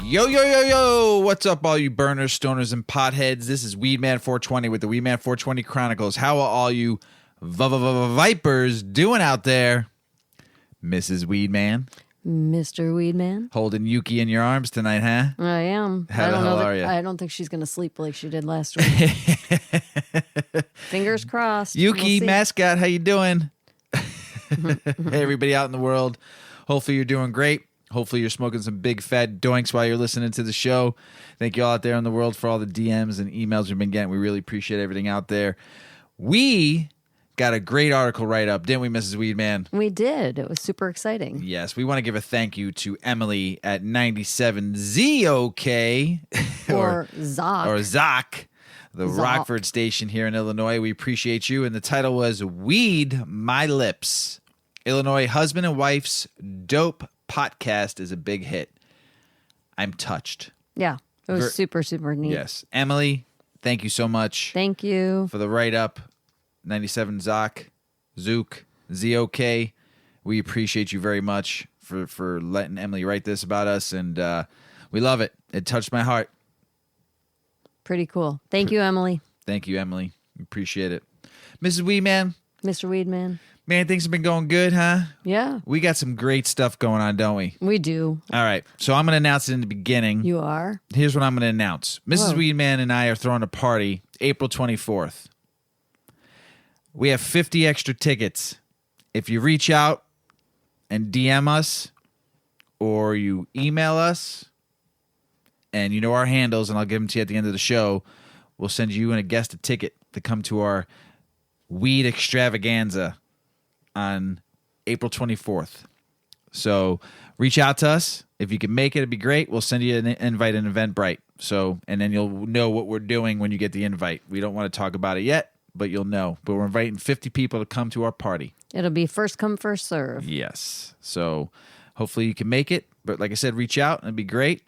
Yo, yo, yo, yo! What's up, all you burners, stoners, and potheads? This is Weedman 420 with the Weedman 420 Chronicles. How are all you vipers doing out there? Mrs. Weedman. Mr. Weedman. Holding Yuki in your arms tonight, huh? I am. How the hell are you? I don't think she's going to sleep like she did last week. Fingers crossed. Yuki, mascot, how you doing? Hey, everybody out in the world. Hopefully you're doing great. Hopefully you're smoking some big fat doinks while you're listening to the show. Thank you all out there in the world for all the DMs and emails we've been getting. We really appreciate everything out there. We got a great article write-up, didn't we, Mrs. Weedman? We did. It was super exciting. Yes, we want to give a thank you to Emily at 97ZOK. Or Zoc. Or Zoc, the Zoc. Rockford station here in Illinois. We appreciate you. And the title was Weed My Lips. Illinois husband and wife's dope podcast is a big hit. I'm touched. Yeah, it was super, super neat. Yes. Emily, thank you so much. Thank you. For the write-up. 97 Zoc, Zook, ZOK. We appreciate you very much for letting Emily write this about us, and we love it. It touched my heart. Pretty cool. Thank you, Emily. Thank you, Emily. We appreciate it. Mrs. Weedman. Mr. Weedman. Man, things have been going good, huh? Yeah. We got some great stuff going on, don't we? We do. All right. So I'm going to announce it in the beginning. You are? Here's what I'm going to announce. Mrs. Whoa. Weedman and I are throwing a party April 24th. We have 50 extra tickets. If you reach out and DM us or you email us, and you know our handles, and I'll give them to you at the end of the show, we'll send you and a guest a ticket to come to our weed extravaganza on April 24th. So reach out to us. If you can make it, it'd be great. We'll send you an invite in Eventbrite. So, and then you'll know what we're doing when you get the invite. We don't want to talk about it yet, but you'll know. But we're inviting 50 people to come to our party. It'll be first come, first serve. Yes. So hopefully you can make it. But like I said, reach out. It'd be great.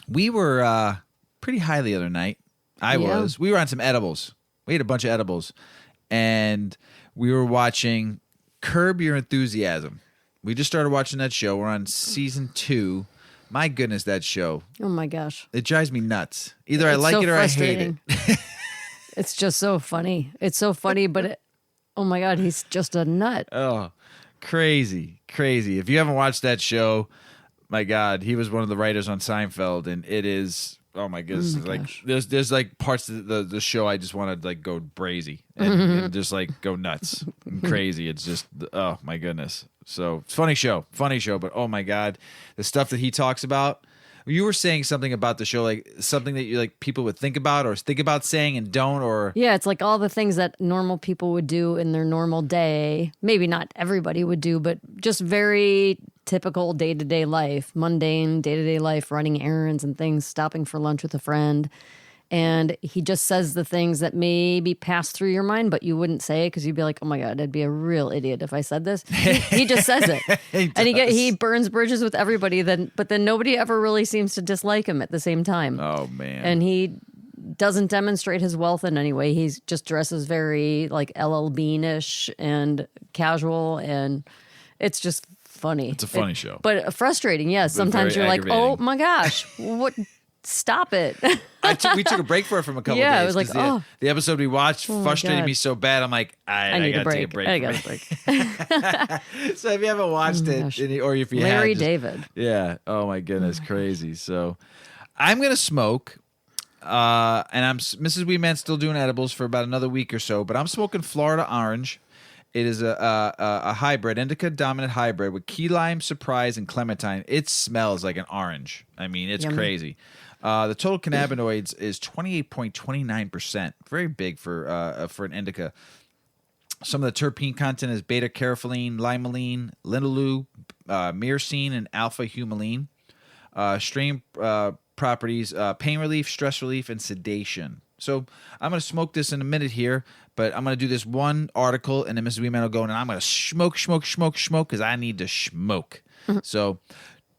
We were pretty high the other night. We were on some edibles. We ate a bunch of edibles. And we were watching Curb Your Enthusiasm. We just started watching that show. We're on season 2. My goodness, that show. Oh, my gosh. It drives me nuts. Either I like it or I hate it. It's just so funny. It's so funny, but oh, my God, he's just a nut. Oh, crazy, crazy. If you haven't watched that show, my God, he was one of the writers on Seinfeld, and it is... Oh my goodness! Oh my gosh. There's like parts of the show I just want to like go brazy and just like go nuts and crazy. It's just oh my goodness. So it's funny show, but oh my God, the stuff that he talks about. You were saying something about the show, like something that you like people would think about or think about saying and don't, or yeah, it's like all the things that normal people would do in their normal day. Maybe not everybody would do, but just very typical day-to-day life, mundane day-to-day life, running errands and things, stopping for lunch with a friend. And he just says the things that maybe pass through your mind, but you wouldn't say it because you'd be like, oh my God, I'd be a real idiot if I said this. He just says it. He burns bridges with everybody, but then nobody ever really seems to dislike him at the same time. Oh, man. And he doesn't demonstrate his wealth in any way. He just dresses very like LL Bean-ish and casual, and it's just funny. It's a funny show. But frustrating, yes. Sometimes you're like, oh my gosh, what... Stop it. We took a break for it from a couple days. Yeah, it was like, the episode we watched frustrated me so bad. I'm like, I need gotta a break. take a break. I got a break. So if you haven't watched it, or if you Larry have, David. Yeah. Oh my goodness, crazy. So I'm gonna smoke, and Mrs. Weedman's still doing edibles for about another week or so. But I'm smoking Florida Orange. It is a hybrid, indica dominant hybrid with key lime, surprise, and clementine. It smells like an orange. I mean, it's crazy. The total cannabinoids is 28.29%. Very big for an indica. Some of the terpene content is beta-carotene, limonene, linalool, myrcene, and alpha-humulene. Strain properties, pain relief, stress relief, and sedation. So I'm going to smoke this in a minute here, but I'm going to do this one article, and then Mrs. Weedman will go, and I'm going to smoke, because I need to smoke. So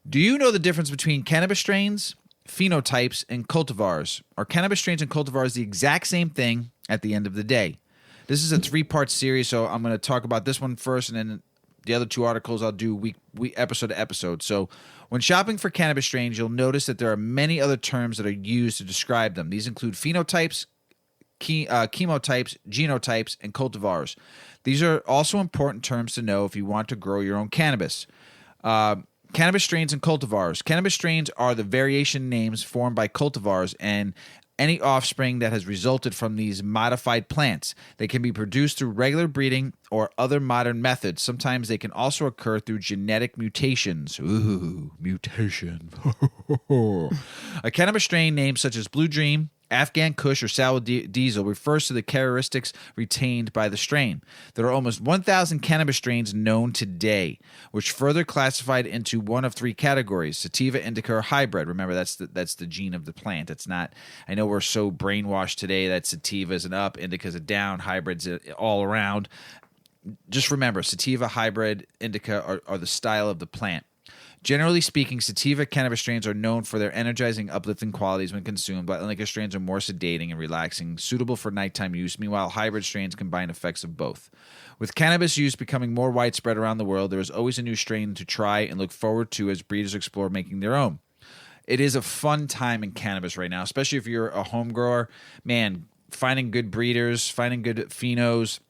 do you know the difference between cannabis strains, phenotypes, and cultivars? Are cannabis strains and cultivars the exact same thing at the end of the day? This is a 3-part series, so I'm going to talk about this one first, and then The other 2 articles I'll do week episode to episode. So when shopping for cannabis strains, you'll notice that there are many other terms that are used to describe them. These include phenotypes, chemotypes, genotypes, and cultivars. These are also important terms to know if you want to grow your own cannabis. Cannabis strains and cultivars. Cannabis strains are the variation names formed by cultivars and any offspring that has resulted from these modified plants. They can be produced through regular breeding or other modern methods. Sometimes they can also occur through genetic mutations. Ooh, mutation. A cannabis strain name such as Blue Dream, Afghan Kush, or Sour Diesel refers to the characteristics retained by the strain. There are almost 1,000 cannabis strains known today, which further classified into one of 3 categories: sativa, indica, or hybrid. Remember, that's the gene of the plant. It's not. I know we're so brainwashed today that sativa is an up, indica is a down, hybrids all around. Just remember, sativa, hybrid, indica are the style of the plant. Generally speaking, sativa cannabis strains are known for their energizing, uplifting qualities when consumed, while indica strains are more sedating and relaxing, suitable for nighttime use. Meanwhile, hybrid strains combine effects of both. With cannabis use becoming more widespread around the world, there is always a new strain to try and look forward to as breeders explore making their own. It is a fun time in cannabis right now, especially if you're a home grower. Man, finding good breeders, finding good phenos,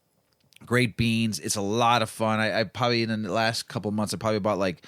great beans. It's a lot of fun. I probably, in the last couple months, I probably bought like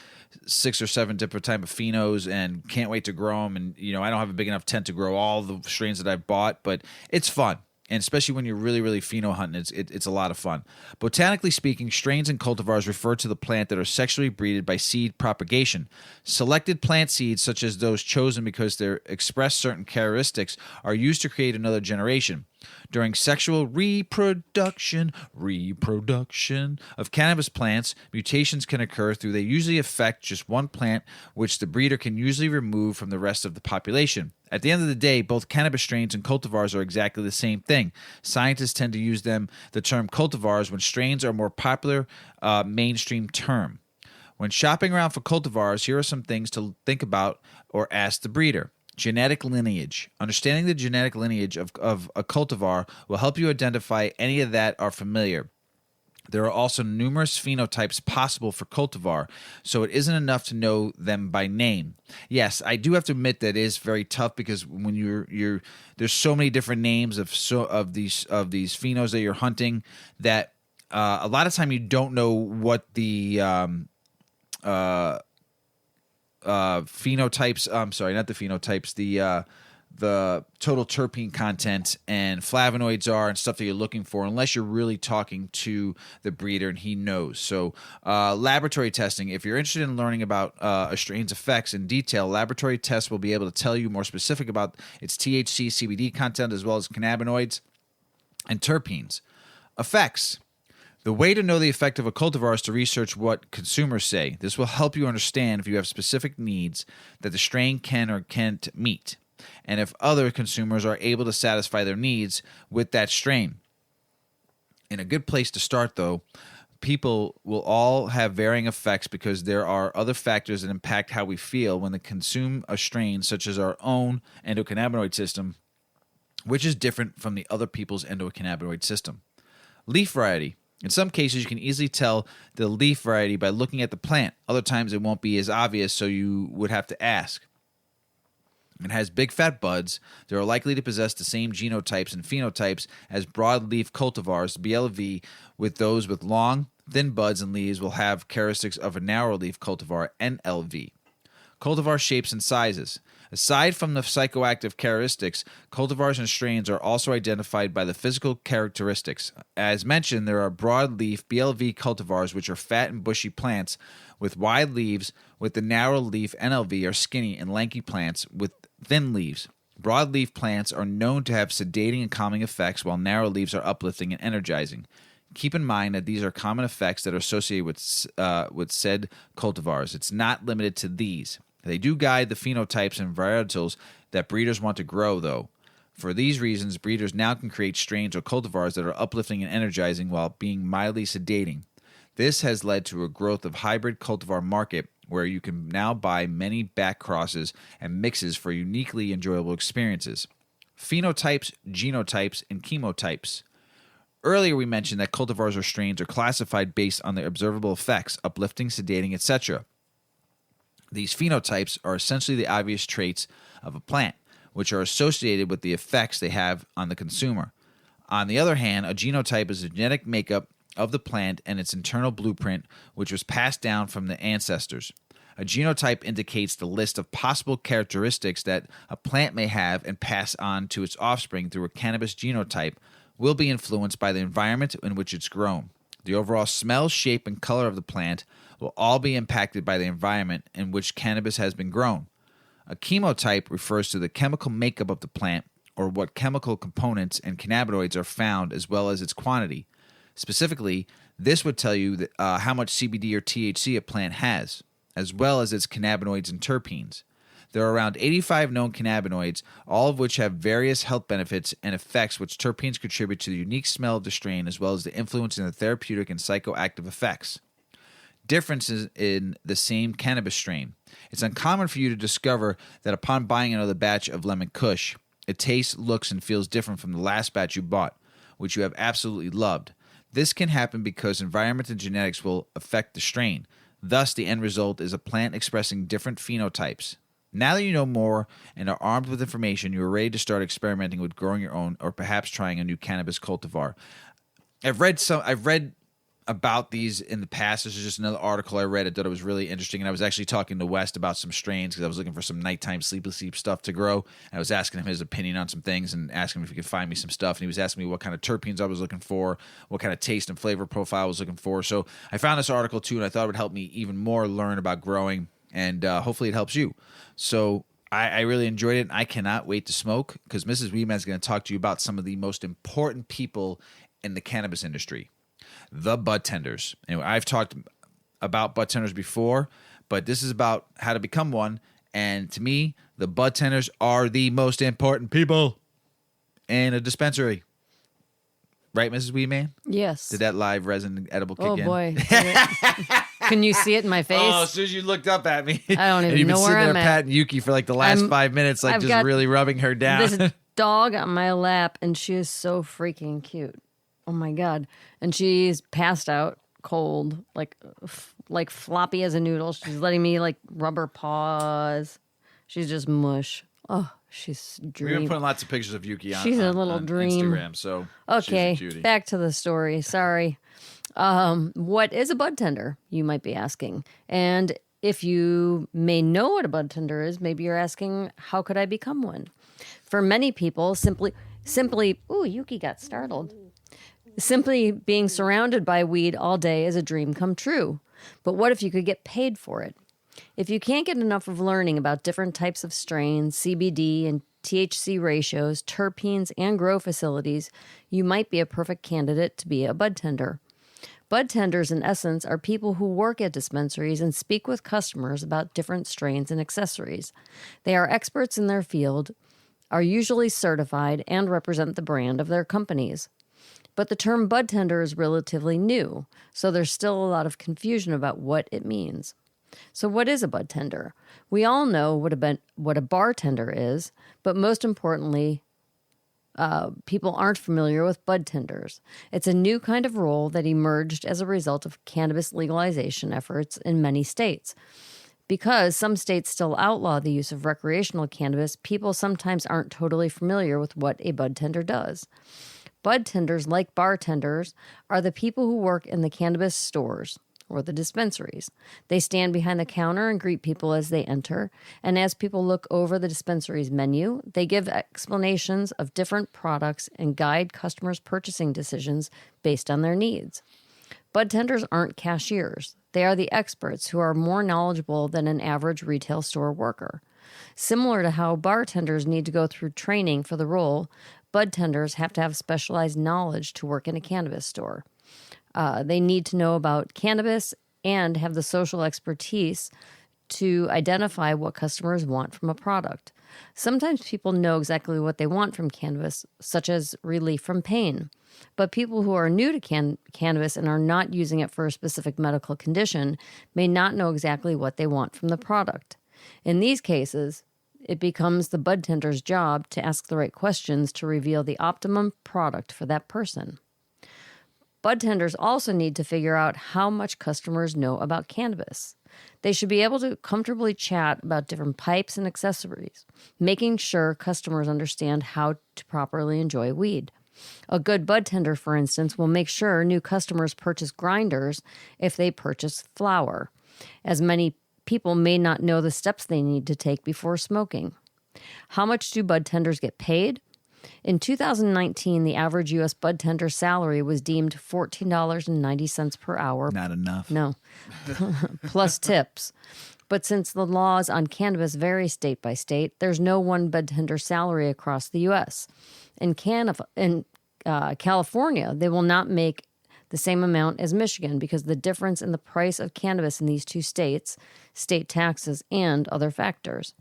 6 or 7 different type of phenos and can't wait to grow them. And, I don't have a big enough tent to grow all the strains that I've bought, but it's fun. And especially when you're really, really pheno hunting, it's a lot of fun. Botanically speaking, strains and cultivars refer to the plant that are sexually breeded by seed propagation. Selected plant seeds, such as those chosen because they express certain characteristics, are used to create another generation. During sexual reproduction of cannabis plants, mutations can occur through they usually affect just one plant, which the breeder can usually remove from the rest of the population. At the end of the day, both cannabis strains and cultivars are exactly the same thing. Scientists tend to use the term cultivars when strains are a more popular mainstream term. When shopping around for cultivars, here are some things to think about or ask the breeder. Genetic lineage. Understanding the genetic lineage of a cultivar will help you identify any of that are familiar. There are also numerous phenotypes possible for cultivar, so it isn't enough to know them by name. Yes, I do have to admit that it is very tough because when you're there's so many different names of these phenos that you're hunting that a lot of time you don't know what the phenotypes. I'm sorry, not the phenotypes. The total terpene content and flavonoids are and stuff that you're looking for, unless you're really talking to the breeder and he knows. So laboratory testing. If you're interested in learning about a strain's effects in detail, laboratory tests will be able to tell you more specific about its THC, CBD content, as well as cannabinoids and terpenes. Effects. The way to know the effect of a cultivar is to research what consumers say. This will help you understand if you have specific needs that the strain can or can't meet, and if other consumers are able to satisfy their needs with that strain. In a good place to start, though, people will all have varying effects because there are other factors that impact how we feel when they consume a strain, such as our own endocannabinoid system, which is different from the other people's endocannabinoid system. Leaf variety. In some cases, you can easily tell the leaf variety by looking at the plant. Other times, it won't be as obvious, so you would have to ask. It has big fat buds. They are likely to possess the same genotypes and phenotypes as broadleaf cultivars, BLV, with those with long, thin buds and leaves will have characteristics of a narrow-leaf cultivar, NLV. Cultivar shapes and sizes. Aside from the psychoactive characteristics, cultivars and strains are also identified by the physical characteristics. As mentioned, there are broadleaf BLV cultivars, which are fat and bushy plants with wide leaves, with the narrow leaf NLV are skinny and lanky plants with thin leaves. Broadleaf plants are known to have sedating and calming effects, while narrow leaves are uplifting and energizing. Keep in mind that these are common effects that are associated with said cultivars. It's not limited to these. They do guide the phenotypes and varietals that breeders want to grow, though. For these reasons, breeders now can create strains or cultivars that are uplifting and energizing while being mildly sedating. This has led to a growth of hybrid cultivar market where you can now buy many back crosses and mixes for uniquely enjoyable experiences. Phenotypes, genotypes, and chemotypes. Earlier, we mentioned that cultivars or strains are classified based on their observable effects, uplifting, sedating, etc. These phenotypes are essentially the obvious traits of a plant, which are associated with the effects they have on the consumer. On the other hand, a genotype is the genetic makeup of the plant and its internal blueprint, which was passed down from the ancestors. A genotype indicates the list of possible characteristics that a plant may have and pass on to its offspring through a cannabis genotype will be influenced by the environment in which it's grown. The overall smell, shape, and color of the plant will all be impacted by the environment in which cannabis has been grown. A chemotype refers to the chemical makeup of the plant or what chemical components and cannabinoids are found as well as its quantity. Specifically, this would tell you how much CBD or THC a plant has, as well as its cannabinoids and terpenes. There are around 85 known cannabinoids, all of which have various health benefits and effects which terpenes contribute to the unique smell of the strain as well as the influence in the therapeutic and psychoactive effects. Differences in the same cannabis strain. It's uncommon for you to discover that upon buying another batch of Lemon Kush, it tastes, looks, and feels different from the last batch you bought, which you have absolutely loved. This can happen because environment and genetics will affect the strain. Thus, the end result is a plant expressing different phenotypes. Now that you know more and are armed with information, you are ready to start experimenting with growing your own or perhaps trying a new cannabis cultivar. I've read about these in the past. This is just another article I read. I thought it was really interesting, and I was actually talking to West about some strains because I was looking for some nighttime sleep stuff to grow. I was asking him his opinion on some things and asking him if he could find me some stuff, and he was asking me what kind of terpenes I was looking for, what kind of taste and flavor profile I was looking for. So I found this article too, and I thought it would help me even more learn about growing, and hopefully it helps you. So I really enjoyed it, and I cannot wait to smoke because Mrs. Weedman is going to talk to you about some of the most important people in the cannabis industry. The budtenders. Anyway, I've talked about budtenders before, but this is about how to become one. And to me, the budtenders are the most important people in a dispensary. Right, Mrs. Weedman? Yes. Did that live resin edible kick in? Oh, boy. Can you see it in my face? Oh, as soon as you looked up at me. I don't even know where I'm at. You've been sitting there patting Yuki for like the last 5 minutes, like I've just got really rubbing her down. This dog on my lap, and she is so freaking cute. Oh my God. And she's passed out cold, like floppy as a noodle. She's letting me like rub her paws. She's just mush. Oh, she's a dream. We've been putting lots of pictures of Yuki on, she's a little on dream. Instagram, so okay, she's a cutie. Back to the story. Sorry. What is a budtender, you might be asking? And if you may know what a budtender is, maybe you're asking, how could I become one? For many people, simply, ooh, Yuki got startled. Simply being surrounded by weed all day is a dream come true. But what if you could get paid for it? If you can't get enough of learning about different types of strains, CBD and THC ratios, terpenes, and grow facilities, you might be a perfect candidate to be a budtender. Budtenders, in essence, are people who work at dispensaries and speak with customers about different strains and accessories. They are experts in their field, are usually certified, and represent the brand of their companies. But the term budtender is relatively new, so there's still a lot of confusion about what it means. So what is a budtender? We all know what a bartender is, but most importantly, people aren't familiar with budtenders. It's a new kind of role that emerged as a result of cannabis legalization efforts in many states. Because some states still outlaw the use of recreational cannabis, people sometimes aren't totally familiar with what a budtender does. Budtenders, like bartenders, are the people who work in the cannabis stores or the dispensaries. They stand behind the counter and greet people as they enter, and as people look over the dispensary's menu, they give explanations of different products and guide customers' purchasing decisions based on their needs. Budtenders aren't cashiers. They are the experts who are more knowledgeable than an average retail store worker. Similar to how bartenders need to go through training for the role, budtenders have to have specialized knowledge to work in a cannabis store. They need to know about cannabis and have the social expertise to identify what customers want from a product. Sometimes people know exactly what they want from cannabis, such as relief from pain. But people who are new to cannabis and are not using it for a specific medical condition may not know exactly what they want from the product. In these cases, it becomes the budtender's job to ask the right questions to reveal the optimum product for that person. Budtenders also need to figure out how much customers know about cannabis. They should be able to comfortably chat about different pipes and accessories, making sure customers understand how to properly enjoy weed. A good budtender, for instance, will make sure new customers purchase grinders if they purchase flower, as many people may not know the steps they need to take before smoking. How much do budtenders get paid? In 2019, the average U.S. budtender salary was deemed $14.90 per hour. Not enough. No, plus tips. But since the laws on cannabis vary state by state, there's no one budtender salary across the U.S. In California, they will not make the same amount as Michigan because the difference in the price of cannabis in these two states, state taxes, and other factors.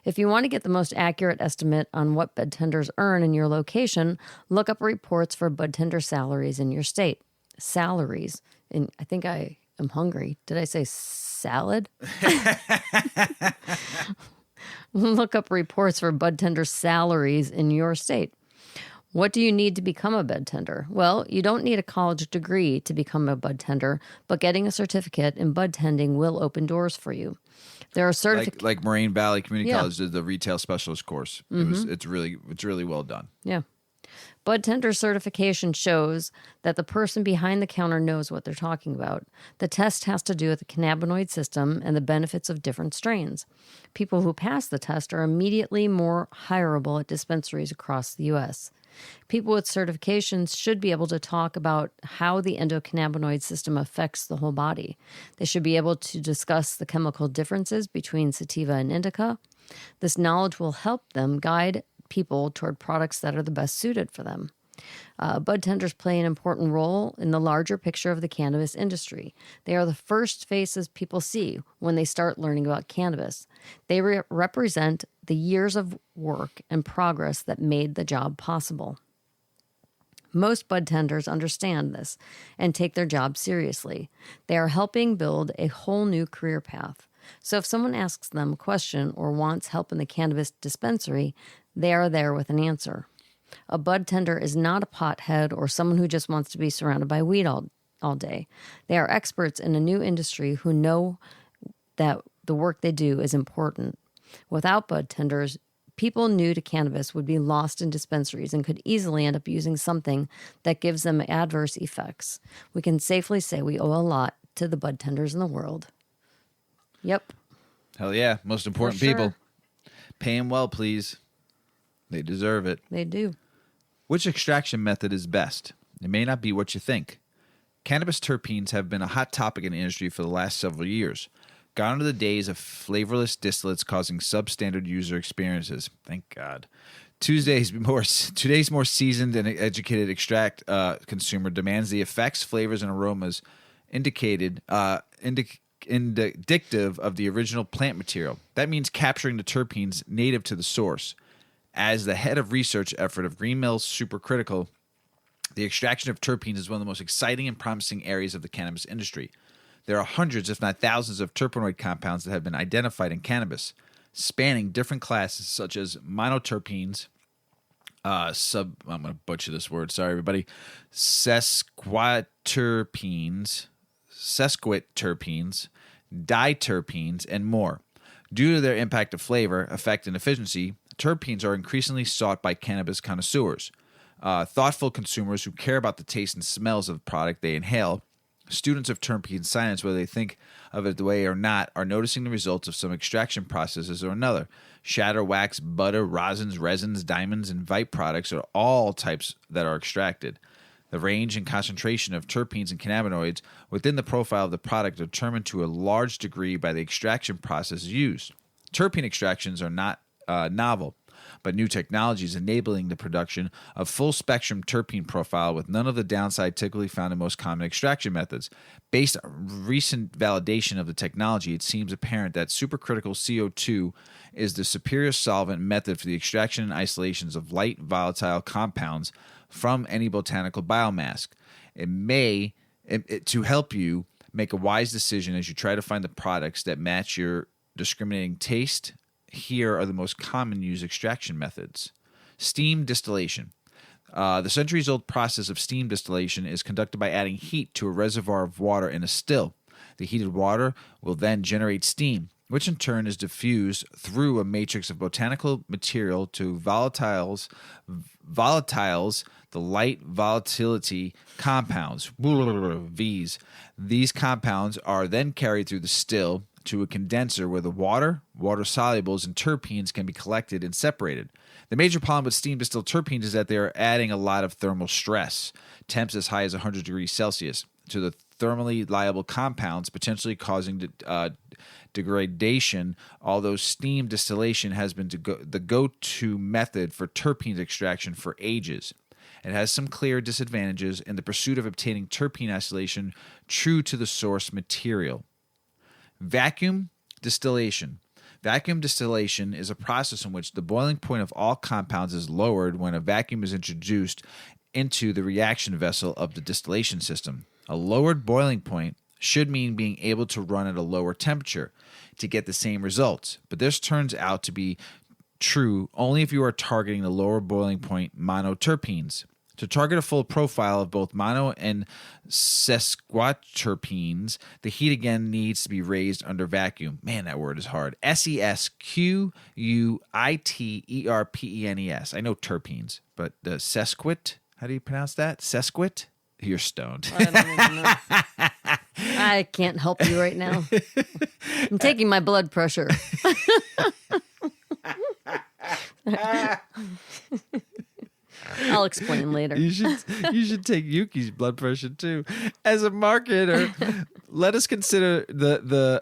If you want to get the most accurate estimate on what budtenders earn in your location, look up reports for budtender salaries in your state. Salaries. And I think I am hungry. Did I say salad? Look up reports for budtender salaries in your state. What do you need to become a budtender? Well, you don't need a college degree to become a budtender, but getting a certificate in budtending will open doors for you. There are certificates like Moraine Valley Community College did the retail specialist course. Mm-hmm. It's really well done. Yeah. Budtender certification shows that the person behind the counter knows what they're talking about. The test has to do with the cannabinoid system and the benefits of different strains. People who pass the test are immediately more hireable at dispensaries across the U.S. People with certifications should be able to talk about how the endocannabinoid system affects the whole body. They should be able to discuss the chemical differences between sativa and indica. This knowledge will help them guide people toward products that are the best suited for them. Budtenders play an important role in the larger picture of the cannabis industry. They are the first faces people see when they start learning about cannabis. They represent the years of work and progress that made the job possible. Most budtenders understand this and take their job seriously. They are helping build a whole new career path. So if someone asks them a question or wants help in the cannabis dispensary, they are there with an answer. A budtender is not a pothead or someone who just wants to be surrounded by weed all day. They are experts in a new industry who know that the work they do is important. Without budtenders, people new to cannabis would be lost in dispensaries and could easily end up using something that gives them adverse effects. We can safely say we owe a lot to the budtenders in the world. Yep. Hell yeah. Most important people. Pay them well, please. They deserve it. They do. Which extraction method is best? It may not be what you think. Cannabis terpenes have been a hot topic in the industry for the last several years. Gone are the days of flavorless distillates causing substandard user experiences. Thank God. Today's more seasoned and educated extract consumer demands the effects, flavors, and aromas indicative of the original plant material. That means capturing the terpenes native to the source. As the head of research effort of Green Mill's Supercritical, the extraction of terpenes is one of the most exciting and promising areas of the cannabis industry. There are hundreds, if not thousands, of terpenoid compounds that have been identified in cannabis, spanning different classes such as monoterpenes, I'm going to butcher this word, sorry everybody, sesquiterpenes, diterpenes, and more. Due to their impact of flavor, effect, and efficiency, terpenes are increasingly sought by cannabis connoisseurs, thoughtful consumers who care about the taste and smells of the product they inhale. Students of terpene science, whether they think of it the way or not, are noticing the results of some extraction processes or another. Shatter, wax, butter, rosins, resins, diamonds, and vape products are all types that are extracted. The range and concentration of terpenes and cannabinoids within the profile of the product are determined to a large degree by the extraction process used. Terpene extractions are not novel, but new technologies enabling the production of full-spectrum terpene profile with none of the downside typically found in most common extraction methods. Based on recent validation of the technology, it seems apparent that supercritical CO2 is the superior solvent method for the extraction and isolations of light volatile compounds from any botanical biomass. To help you make a wise decision as you try to find the products that match your discriminating taste. Here are the most common used extraction methods. Steam distillation. The centuries-old process of steam distillation is conducted by adding heat to a reservoir of water in a still. The heated water will then generate steam, which in turn is diffused through a matrix of botanical material to volatiles, the light volatility compounds, V's. These compounds are then carried through the still to a condenser where the water solubles, and terpenes can be collected and separated. The major problem with steam distilled terpenes is that they are adding a lot of thermal stress, temps as high as 100 degrees Celsius, to the thermally liable compounds, potentially causing degradation, although steam distillation has been the go-to method for terpenes extraction for ages. It has some clear disadvantages in the pursuit of obtaining terpene isolation true to the source material. Vacuum distillation. Vacuum distillation is a process in which the boiling point of all compounds is lowered when a vacuum is introduced into the reaction vessel of the distillation system. A lowered boiling point should mean being able to run at a lower temperature to get the same results, but this turns out to be true only if you are targeting the lower boiling point monoterpenes. To target a full profile of both mono and sesquiterpenes, the heat again needs to be raised under vacuum. Man, that word is hard. Sesquiterpenes. I know terpenes, but the sesquit, how do you pronounce that? Sesquit? You're stoned. I don't even know. I can't help you right now. I'm taking my blood pressure. I'll explain later. You should take Yuki's blood pressure too. As a marketer, let us consider the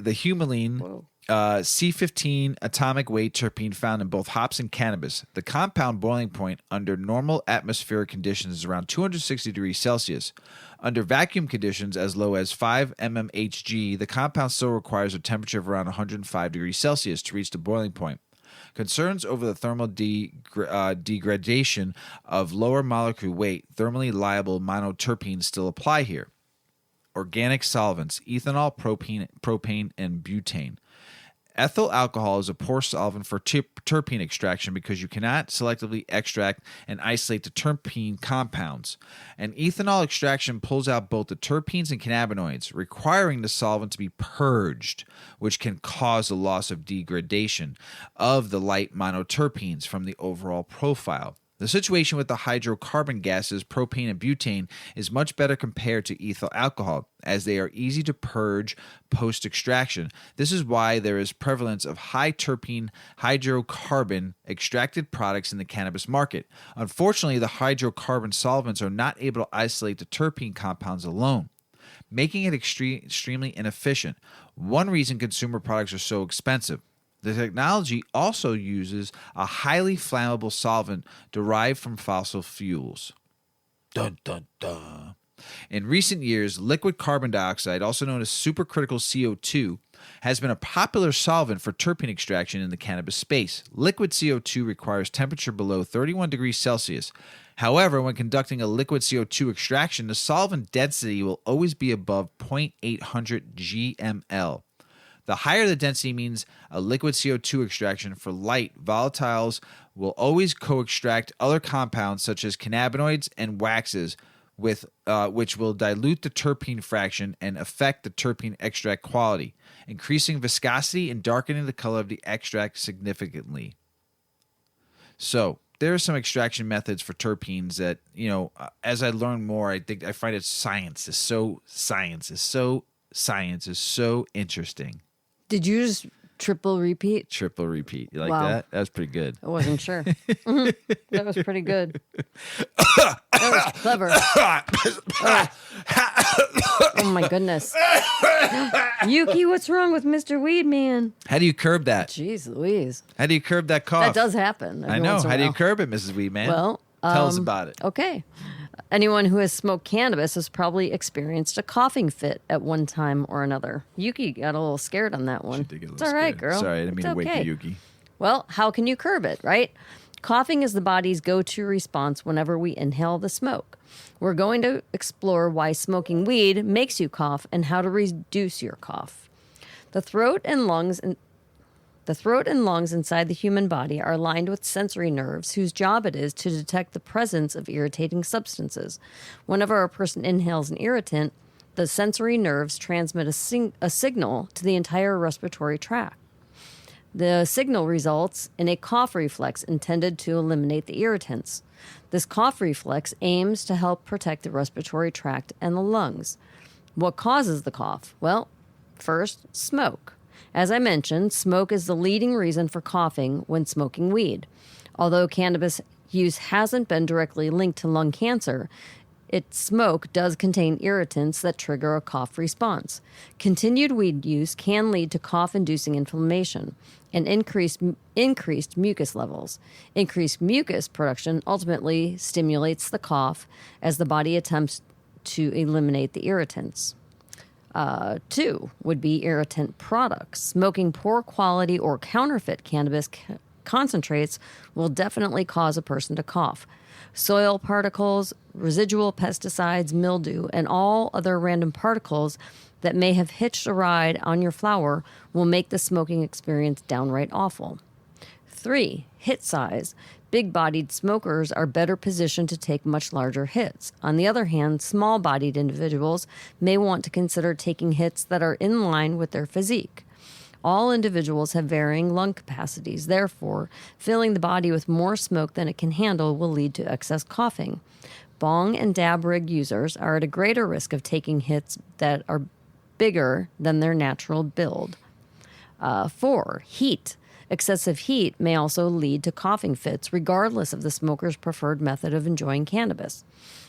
humulene C15 atomic weight terpene found in both hops and cannabis. The compound boiling point under normal atmospheric conditions is around 260 degrees Celsius. Under vacuum conditions as low as 5 mmHg, the compound still requires a temperature of around 105 degrees Celsius to reach the boiling point. Concerns over the thermal degradation of lower molecule weight, thermally liable monoterpenes still apply here. Organic solvents, ethanol, propane, and butane. Ethyl alcohol is a poor solvent for terpene extraction because you cannot selectively extract and isolate the terpene compounds. And ethanol extraction pulls out both the terpenes and cannabinoids, requiring the solvent to be purged, which can cause the loss of degradation of the light monoterpenes from the overall profile. The situation with the hydrocarbon gases, propane and butane, is much better compared to ethyl alcohol, as they are easy to purge post-extraction. This is why there is prevalence of high terpene hydrocarbon extracted products in the cannabis market. Unfortunately, the hydrocarbon solvents are not able to isolate the terpene compounds alone, making it extremely inefficient. One reason consumer products are so expensive. The technology also uses a highly flammable solvent derived from fossil fuels. Dun, dun, dun. In recent years, liquid carbon dioxide, also known as supercritical CO2, has been a popular solvent for terpene extraction in the cannabis space. Liquid CO2 requires temperature below 31 degrees Celsius. However, when conducting a liquid CO2 extraction, the solvent density will always be above 0.800 gml. The higher the density means a liquid CO2 extraction for light volatiles will always co-extract other compounds such as cannabinoids and waxes, which will dilute the terpene fraction and affect the terpene extract quality, increasing viscosity and darkening the color of the extract significantly. So there are some extraction methods for terpenes that, as I learn more, I find science is so interesting. Did you just triple repeat? Triple repeat. You like Wow. that? That was pretty good. I wasn't sure. That was pretty good. That was clever. Oh my goodness. Yuki, what's wrong with Mr. Weedman? How do you curb that? Jeez Louise. How do you curb that cough? That does happen. I know. How do you curb it, Mrs. Weedman? Well, tell us about it. Okay. Anyone who has smoked cannabis has probably experienced a coughing fit at one time or another. Yuki got a little scared on that one. It's all right, girl. Sorry, I didn't mean to It's wake okay. you, Yuki. Well, how can you curb it, right? Coughing is the body's go-to response whenever we inhale the smoke. We're going to explore why smoking weed makes you cough and how to reduce your cough. The throat and lungs The throat and lungs inside the human body are lined with sensory nerves whose job it is to detect the presence of irritating substances. Whenever a person inhales an irritant, the sensory nerves transmit a signal to the entire respiratory tract. The signal results in a cough reflex intended to eliminate the irritants. This cough reflex aims to help protect the respiratory tract and the lungs. What causes the cough? Well, first, smoke. As I mentioned, smoke is the leading reason for coughing when smoking weed. Although cannabis use hasn't been directly linked to lung cancer, its smoke does contain irritants that trigger a cough response. Continued weed use can lead to cough-inducing inflammation and increased mucus levels. Increased mucus production ultimately stimulates the cough as the body attempts to eliminate the irritants. 2 would be irritant products. Smoking poor quality or counterfeit cannabis concentrates will definitely cause a person to cough. Soil particles, residual pesticides, mildew, and all other random particles that may have hitched a ride on your flower will make the smoking experience downright awful. 3, hit size. Big-bodied smokers are better positioned to take much larger hits. On the other hand, small-bodied individuals may want to consider taking hits that are in line with their physique. All individuals have varying lung capacities. Therefore, filling the body with more smoke than it can handle will lead to excess coughing. Bong and dab rig users are at a greater risk of taking hits that are bigger than their natural build. 4, heat. Excessive heat may also lead to coughing fits, regardless of the smoker's preferred method of enjoying cannabis.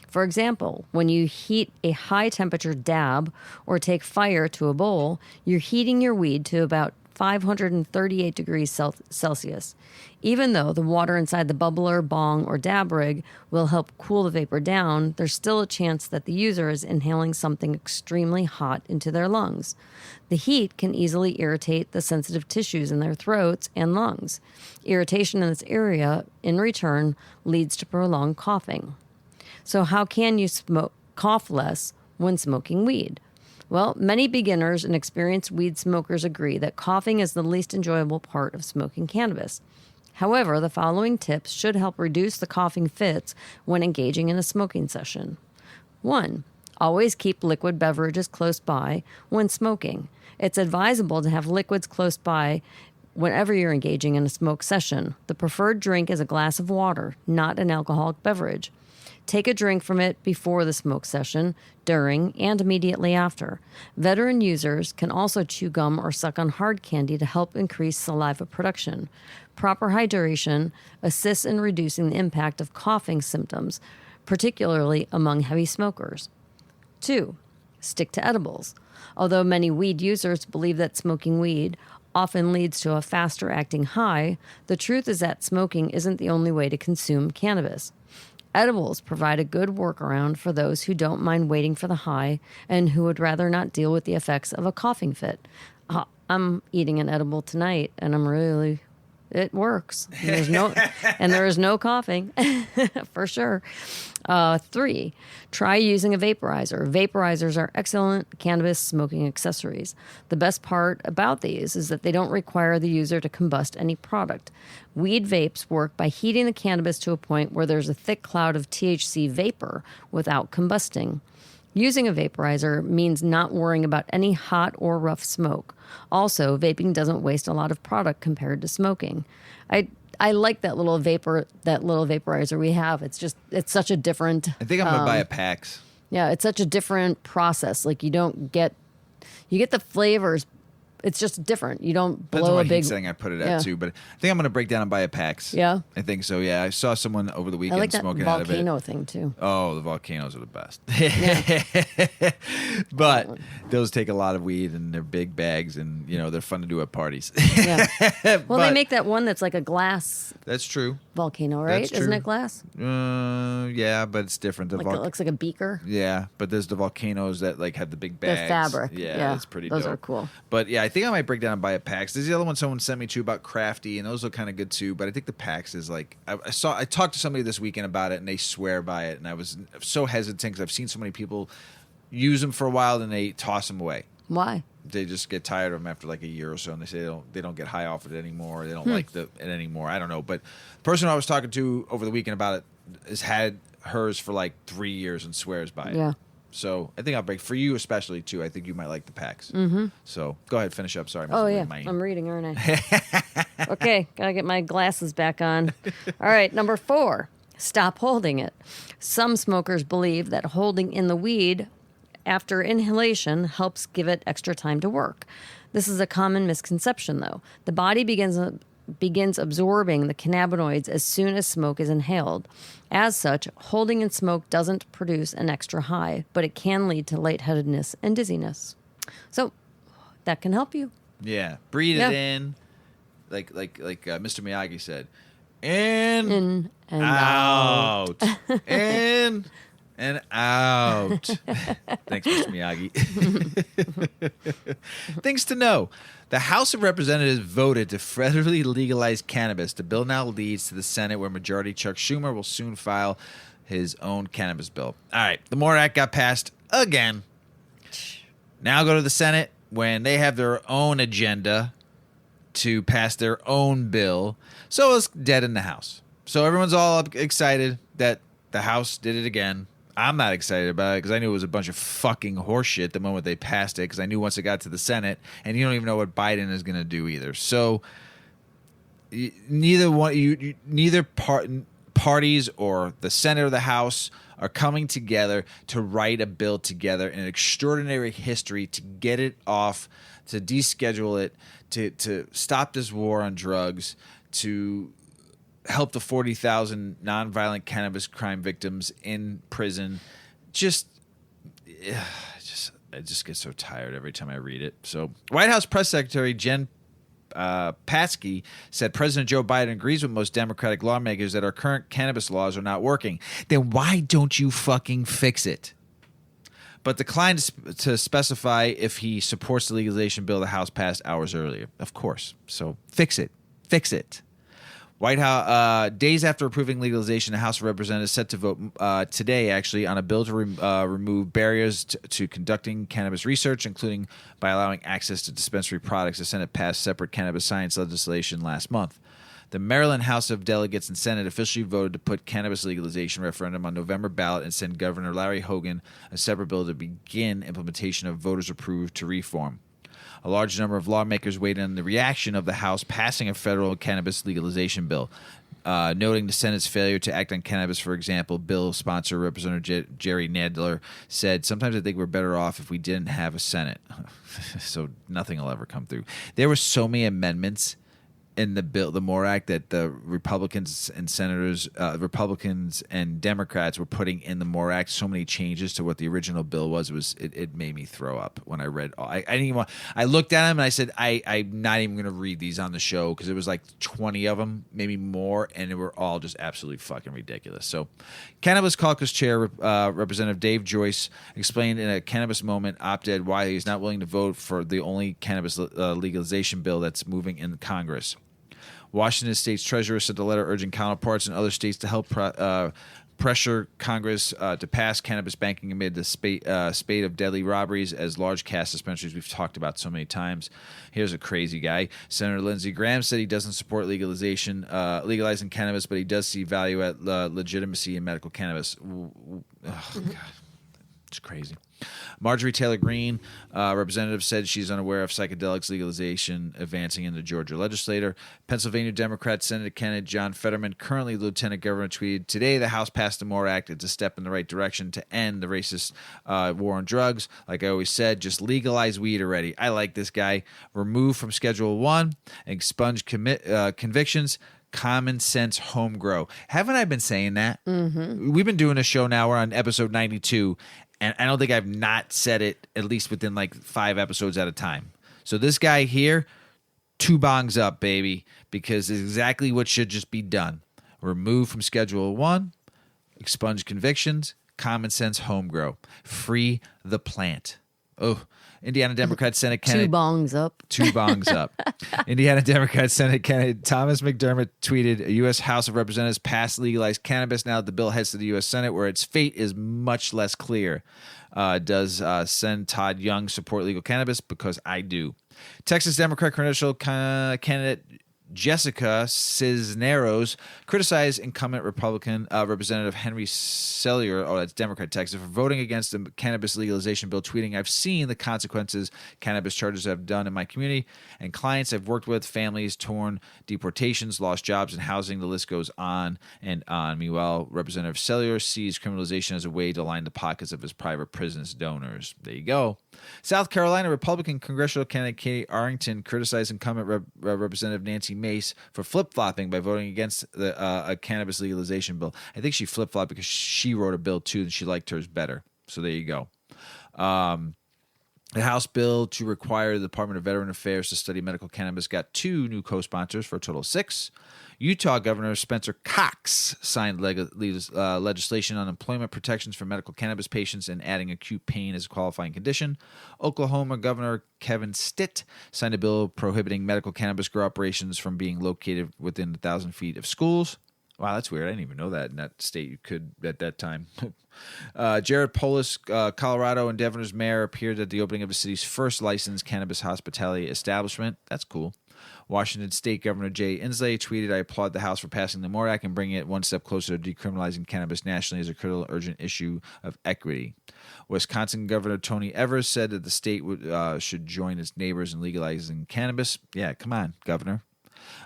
For example, when you heat a high-temperature dab or take fire to a bowl, you're heating your weed to about 538 degrees Celsius. Even though the water inside the bubbler, bong, or dab rig will help cool the vapor down, there's still a chance that the user is inhaling something extremely hot into their lungs. The heat can easily irritate the sensitive tissues in their throats and lungs. Irritation in this area, in return, leads to prolonged coughing. So how can you cough less when smoking weed? Well, many beginners and experienced weed smokers agree that coughing is the least enjoyable part of smoking cannabis. However, the following tips should help reduce the coughing fits when engaging in a smoking session. 1. Always keep liquid beverages close by when smoking. It's advisable to have liquids close by whenever you're engaging in a smoke session. The preferred drink is a glass of water, not an alcoholic beverage. Take a drink from it before the smoke session, during, and immediately after. Veteran users can also chew gum or suck on hard candy to help increase saliva production. Proper hydration assists in reducing the impact of coughing symptoms, particularly among heavy smokers. 2. Stick to edibles. Although many weed users believe that smoking weed often leads to a faster-acting high, the truth is that smoking isn't the only way to consume cannabis. Edibles provide a good workaround for those who don't mind waiting for the high and who would rather not deal with the effects of a coughing fit. I'm eating an edible tonight, and it works. There is no coughing, for sure. 3, try using a vaporizer. Vaporizers are excellent cannabis smoking accessories. The best part about these is that they don't require the user to combust any product. Weed vapes work by heating the cannabis to a point where there's a thick cloud of THC vapor without combusting. Using a vaporizer means not worrying about any hot or rough smoke. Also, vaping doesn't waste a lot of product compared to smoking. I like that little vaporizer we have. It's such a different. I think I'm gonna buy a PAX. Yeah, it's such a different process. Like you get the flavors. It's just different. You don't blow a big setting I put it at too, but I think I'm going to break down and buy a PAX. Yeah, I think so. Yeah, I saw someone over the weekend I like that smoking out of it. volcano thing too. Oh, the volcanoes are the best. Yeah. But those take a lot of weed and they're big bags and they're fun to do at parties. Yeah. Well, they make that one that's like a glass. That's true. Volcano, right? That's true. Isn't it glass? Yeah, but it's different. It looks like a beaker. Yeah, but there's the volcanoes that have the big bags. The fabric. Yeah, it's pretty Those dope. are cool. But yeah, I think I might break down and buy a PAX. There's the other one someone sent me to about Crafty, and those look kind of good too. But I think the PAX is I talked to somebody this weekend about it, and they swear by it, and I was so hesitant because I've seen so many people use them for a while, and they toss them away. Why? they just get tired of them after like a year or so, and they say they don't get high off it anymore. They don't like it anymore. I don't know. But the person I was talking to over the weekend about it has had hers for like 3 years and swears by it. Yeah. So I think I'll break for you especially too. I think you might like the packs. So go ahead, finish up. Sorry. Oh yeah, I'm reading, aren't I? Okay, gotta get my glasses back on. All right, number 4, stop holding it. Some smokers believe that holding in the weed after inhalation helps give it extra time to work. This is a common misconception, though. The body begins absorbing the cannabinoids as soon as smoke is inhaled. As such, holding in smoke doesn't produce an extra high, but it can lead to lightheadedness and dizziness. So that can help you. Yeah, breathe it in, like Mr. Miyagi said, in and out, in and out. Thanks, Mr. Miyagi. Things to know. The House of Representatives voted to federally legalize cannabis. The bill now leads to the Senate, where Majority Chuck Schumer will soon file his own cannabis bill. All right, the MORE Act got passed again. Now go to the Senate when they have their own agenda to pass their own bill. So it's dead in the House. So everyone's all excited that the House did it again. I'm not excited about it because I knew it was a bunch of fucking horseshit the moment they passed it, because I knew once it got to the Senate, and you don't even know what Biden is going to do either. So neither parties or the Senate or the House are coming together to write a bill together in an extraordinary history to get it off, to deschedule it, to stop this war on drugs, to help the 40,000 nonviolent cannabis crime victims in prison. I just get so tired every time I read it. So White House Press Secretary Jen Psaki said President Joe Biden agrees with most Democratic lawmakers that our current cannabis laws are not working. Then why don't you fucking fix it? But declined to specify if he supports the legalization bill the House passed hours earlier. Of course. So fix it. Fix it. White House, days after approving legalization, the House of Representatives set to vote today, actually, on a bill to remove barriers to conducting cannabis research, including by allowing access to dispensary products. The Senate passed separate cannabis science legislation last month. The Maryland House of Delegates and Senate officially voted to put cannabis legalization referendum on November ballot and send Governor Larry Hogan a separate bill to begin implementation of voters-approved to reform. A large number of lawmakers waited on the reaction of the House passing a federal cannabis legalization bill, noting the Senate's failure to act on cannabis. For example, bill sponsor Representative Jerry Nadler said, "Sometimes I think we're better off if we didn't have a Senate." So nothing will ever come through. There were so many amendments in the bill, the MORE Act, that the Republicans and senators, Republicans and Democrats were putting in the MORE Act. So many changes to what the original bill was. It made me throw up when I read. I didn't even. I looked at them and I said, I'm not even going to read these on the show, because it was like 20 of them, maybe more, and they were all just absolutely fucking ridiculous. So, Cannabis Caucus Chair Representative Dave Joyce explained in a Cannabis Moment op-ed why he's not willing to vote for the only cannabis legalization bill that's moving in Congress. Washington State's treasurer sent a letter urging counterparts in other states to help pressure Congress to pass cannabis banking amid the spate of deadly robberies as large cash dispensaries we've talked about so many times. Here's a crazy guy. Senator Lindsey Graham said he doesn't support legalizing cannabis, but he does see value at legitimacy in medical cannabis. Oh, God. It's crazy. Marjorie Taylor Greene, representative, said she's unaware of psychedelics legalization advancing in the Georgia legislature. Pennsylvania Democrat Senate candidate John Fetterman, currently lieutenant governor, tweeted, "Today the House passed the MORE Act. It's a step in the right direction to end the racist war on drugs. Like I always said, just legalize weed already." I like this guy. Remove from Schedule 1, expunge convictions. Common sense home grow. Haven't I been saying that? Mm-hmm. We've been doing a show now. We're on episode 92. And I don't think I've not said it, at least within like 5 episodes at a time. So this guy here, 2 bongs up, baby, because it's exactly what should just be done. Remove from Schedule 1, expunge convictions, common sense home grow. Free the plant. Oh, Indiana Democrat Senate candidate. 2 bongs up. 2 bongs up. Indiana Democrat Senate candidate Thomas McDermott tweeted, "A U.S. House of Representatives passed legalized cannabis. Now the bill heads to the U.S. Senate, where its fate is much less clear." Does Sen Todd Young support legal cannabis? Because I do. Texas Democrat congressional candidate Jessica Cisneros criticized incumbent Republican Representative Henry Sellier, that's Democrat Texas, for voting against the cannabis legalization bill, tweeting, "I've seen the consequences cannabis charges have done in my community and clients I've worked with, families torn, deportations, lost jobs and housing. The list goes on and on." Meanwhile, Representative Sellier sees criminalization as a way to line the pockets of his private prison's donors. There you go. South Carolina Republican congressional candidate Katie Arrington criticized incumbent Representative Nancy Mace for flip-flopping by voting against a cannabis legalization bill. I think she flip-flopped because she wrote a bill too and she liked hers better. So there you go. The House bill to require the Department of Veteran Affairs to study medical cannabis got 2 new co-sponsors for a total of 6. Utah Governor Spencer Cox signed legislation on employment protections for medical cannabis patients and adding acute pain as a qualifying condition. Oklahoma Governor Kevin Stitt signed a bill prohibiting medical cannabis grow operations from being located within 1,000 feet of schools. Wow, that's weird. I didn't even know that in that state you could at that time. Jared Polis, Colorado, and Denver's mayor appeared at the opening of the city's first licensed cannabis hospitality establishment. That's cool. Washington State Governor Jay Inslee tweeted, "I applaud the House for passing the MORE Act and bringing it one step closer to decriminalizing cannabis nationally as a critical, urgent issue of equity." Wisconsin Governor Tony Evers said that the state should join its neighbors in legalizing cannabis. Yeah, come on, Governor.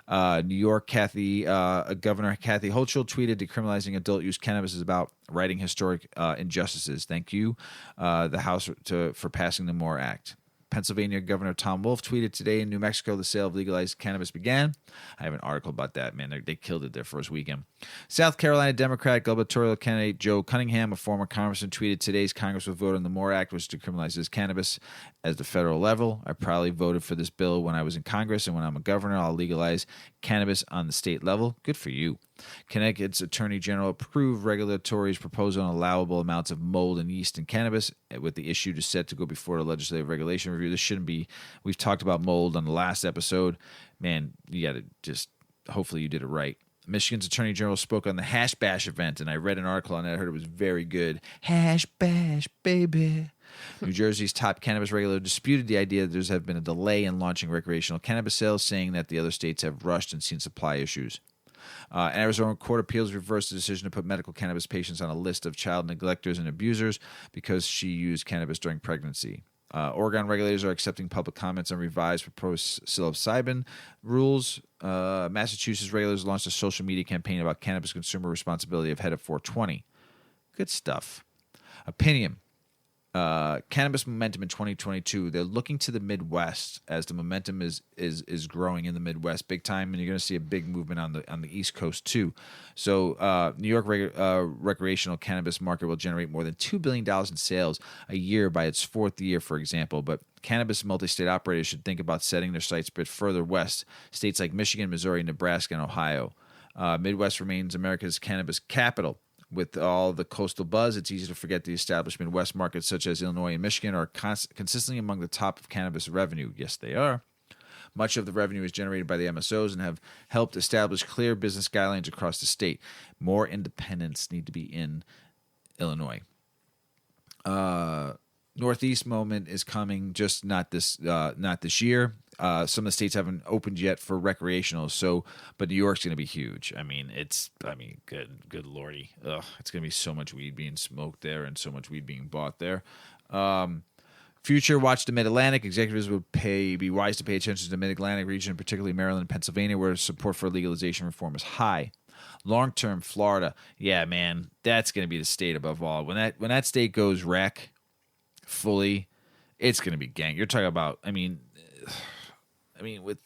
New York Governor Kathy Hochul tweeted, "Decriminalizing adult use cannabis is about righting historic injustices. Thank you, the House, for passing the MORE Act." Pennsylvania Governor Tom Wolf tweeted today, "In New Mexico, the sale of legalized cannabis began." I have an article about that, man. They killed it their first weekend. South Carolina Democratic gubernatorial candidate Joe Cunningham, a former congressman, tweeted, "Today's Congress will vote on the MORE Act, which decriminalizes cannabis at the federal level. I proudly voted for this bill when I was in Congress, and when I'm a governor, I'll legalize cannabis on the state level." Good for you. Connecticut's Attorney General approved regulatory's proposal on allowable amounts of mold and yeast in cannabis, with the issue to set to go before the legislative regulation review. This shouldn't be. We've talked about mold on the last episode. Man, you got to just, hopefully you did it right. Michigan's Attorney General spoke on the Hash Bash event, and I read an article on it. I heard it was very good. Hash Bash, baby. New Jersey's top cannabis regulator disputed the idea that there's have been a delay in launching recreational cannabis sales, saying that the other states have rushed and seen supply issues. An Arizona Court of Appeals reversed the decision to put medical cannabis patients on a list of child neglectors and abusers because she used cannabis during pregnancy. Oregon regulators are accepting public comments on revised proposed psilocybin rules. Massachusetts regulators launched a social media campaign about cannabis consumer responsibility ahead of 420. Good stuff. Opinion. Cannabis momentum in 2022. They're looking to the Midwest as the momentum is growing in the Midwest big time, and you're going to see a big movement on the East Coast too. So New York recreational cannabis market will generate more than $2 billion in sales a year by its 4th year, for example. But cannabis multi-state operators should think about setting their sights a bit further west, states like Michigan, Missouri, Nebraska, and Ohio. Midwest remains America's cannabis capital. With all the coastal buzz, it's easy to forget the established Midwest markets such as Illinois and Michigan are consistently among the top of cannabis revenue. Yes, they are. Much of the revenue is generated by the MSOs and have helped establish clear business guidelines across the state. More independents need to be in Illinois. Northeast moment is coming, just not this year. Some of the states haven't opened yet for recreational, but New York's going to be huge. Good lordy. Ugh, it's going to be so much weed being smoked there and so much weed being bought there. Future, watch the Mid-Atlantic. Executives would be wise to pay attention to the Mid-Atlantic region, particularly Maryland and Pennsylvania, where support for legalization reform is high. Long-term, Florida. Yeah, man, that's going to be the state above all. When that state goes rec fully, it's going to be gang. You're talking about,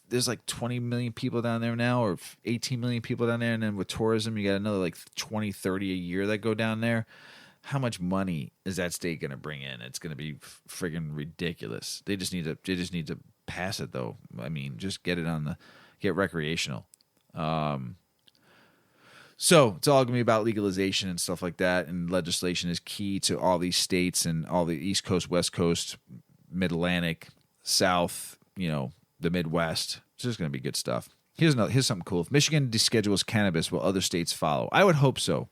there's like 20 million people down there now, or 18 million people down there, and then with tourism, you got another like 20, 30 a year that go down there. How much money is that state going to bring in? It's going to be friggin' ridiculous. They just need to pass it though. Just get recreational. So it's all going to be about legalization and stuff like that, and legislation is key to all these states and all the East Coast, West Coast, Mid-Atlantic, South, the Midwest. It's just going to be good stuff. Here's something cool. If Michigan deschedules cannabis, will other states follow? I would hope so.